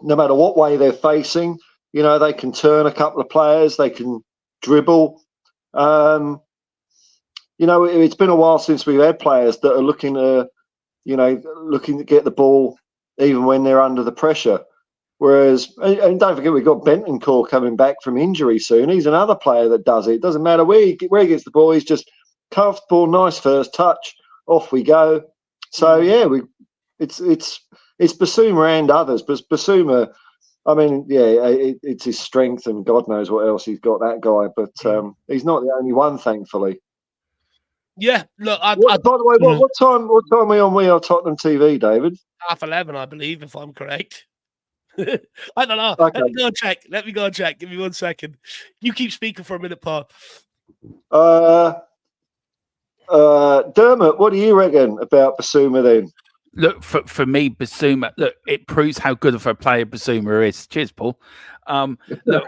no matter what way they're facing. You know, they can turn a couple of players. They can dribble. You know, it's been a while since we've had players that are looking to get the ball even when they're under the pressure. Whereas, and don't forget, we've got Bentancur coming back from injury soon. He's another player that does it. It doesn't matter where he gets the ball. He's just comfortable, nice first touch, off we go. So yeah, it's Basuma and others, but Basuma, I mean, yeah, it's his strength, and God knows what else he's got, that guy. But he's not the only one, thankfully. Yeah, look. By the way, what time are we on? We are Tottenham TV, David. 11:30, I believe, if I'm correct. I don't know. Okay. Let me go and check. Give me 1 second. You keep speaking for a minute, Paul. Dermot, what do you reckon about Basuma then? Look, for me, Basuma, look, it proves how good of a player Basuma is. Cheers, Paul. Look,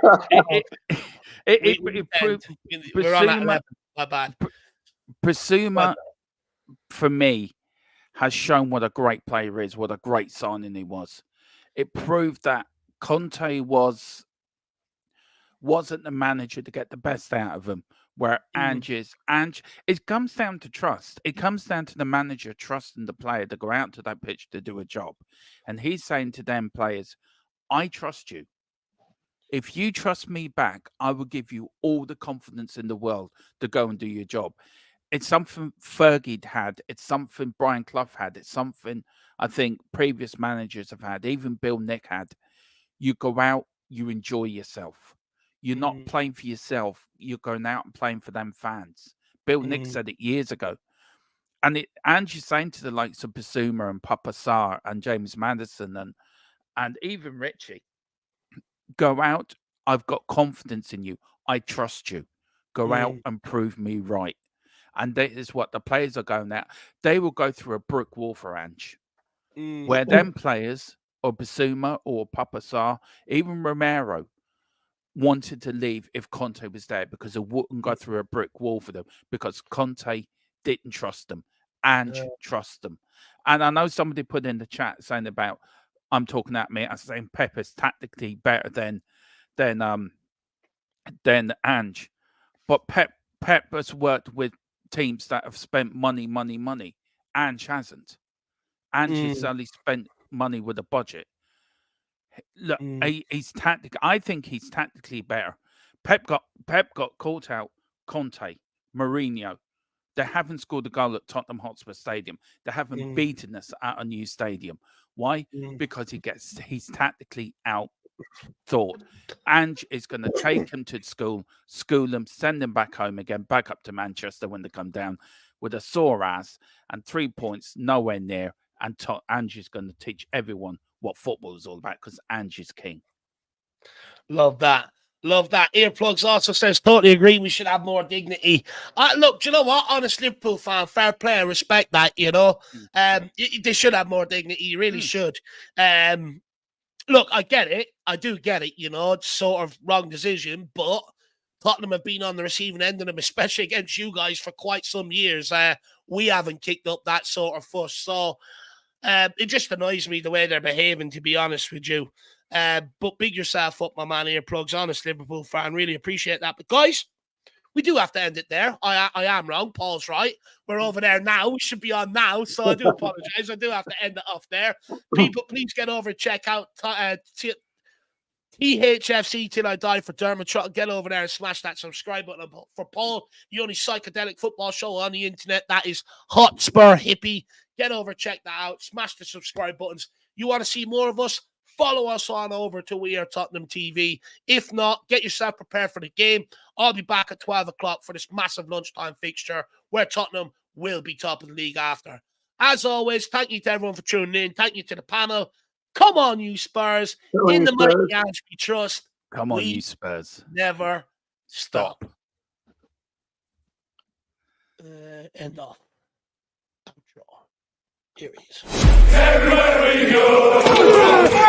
it proves we're on that 11. My bad. Basuma, for me, has shown what a great player is, what a great signing he was. It proved that Conte wasn't the manager to get the best out of him, where Ange is. It comes down to trust. It comes down to the manager trusting the player to go out to that pitch to do a job. And he's saying to them players, I trust you. If you trust me back, I will give you all the confidence in the world to go and do your job. It's something Fergie had. It's something Brian Clough had. It's something I think previous managers have had. Even Bill Nick had. You go out, you enjoy yourself. You're not playing for yourself. You're going out and playing for them fans. Bill Nick said it years ago. And Angie's saying to the likes of Basuma and Papa Sarr and James Maddison and even Richie, go out. I've got confidence in you. I trust you. Go out and prove me right. And that is what the players are going out. They will go through a brick wall for Ange. Where them players, or Basuma or Papa Sarr, even Romero, wanted to leave if Conte was there because it wouldn't go through a brick wall for them because Conte didn't trust them. Ange trusts them. And I know somebody put in the chat saying about, I'm talking at me, I'm saying Pep is tactically better than Ange. But Pep has worked with teams that have spent money. Ange hasn't. Ange has only spent money with a budget. Look, he's tactical. I think he's tactically better. Pep got caught out. Conte, Mourinho, they haven't scored a goal at Tottenham Hotspur Stadium. They haven't beaten us at a new stadium. Why? Because he's tactically out thought. Ange is going to take him to school them, send them back home again, back up to Manchester when they come down with a sore ass and 3 points nowhere near. And Ange is going to teach everyone what football is all about because Ange is king. Love that. Love that. Earplugs also says, totally agree. We should have more dignity. Look, do you know what? Honest Liverpool fan, fair play, I respect that, you know. They should have more dignity. You really should. Look, I get it. I do get it, you know. It's sort of wrong decision, but Tottenham have been on the receiving end of them, especially against you guys, for quite some years. We haven't kicked up that sort of fuss. So it just annoys me the way they're behaving, to be honest with you. But big yourself up, my man, Earplugs. Honest Liverpool fan, really appreciate that. But guys, we do have to end it there. I am wrong. Paul's right. We're over there now. We should be on now. So I do apologize. I do have to end it off there. People, please get over and check out THFC Till I Die for Dermot. Get over there and smash that subscribe button. For Paul, the only psychedelic football show on the internet, that is Hotspur Hippie. Get over, check that out. Smash the subscribe buttons. You want to see more of us? Follow us on over to We Are Tottenham TV. If not, get yourself prepared for the game. I'll be back at 12 o'clock for this massive lunchtime fixture where Tottenham will be top of the league after. As always, thank you to everyone for tuning in. Thank you to the panel. Come on, you Spurs. In the mighty hands we trust. Come on, We you Spurs. never stop. Stop. End off. Outro. Here he is. Everywhere we go.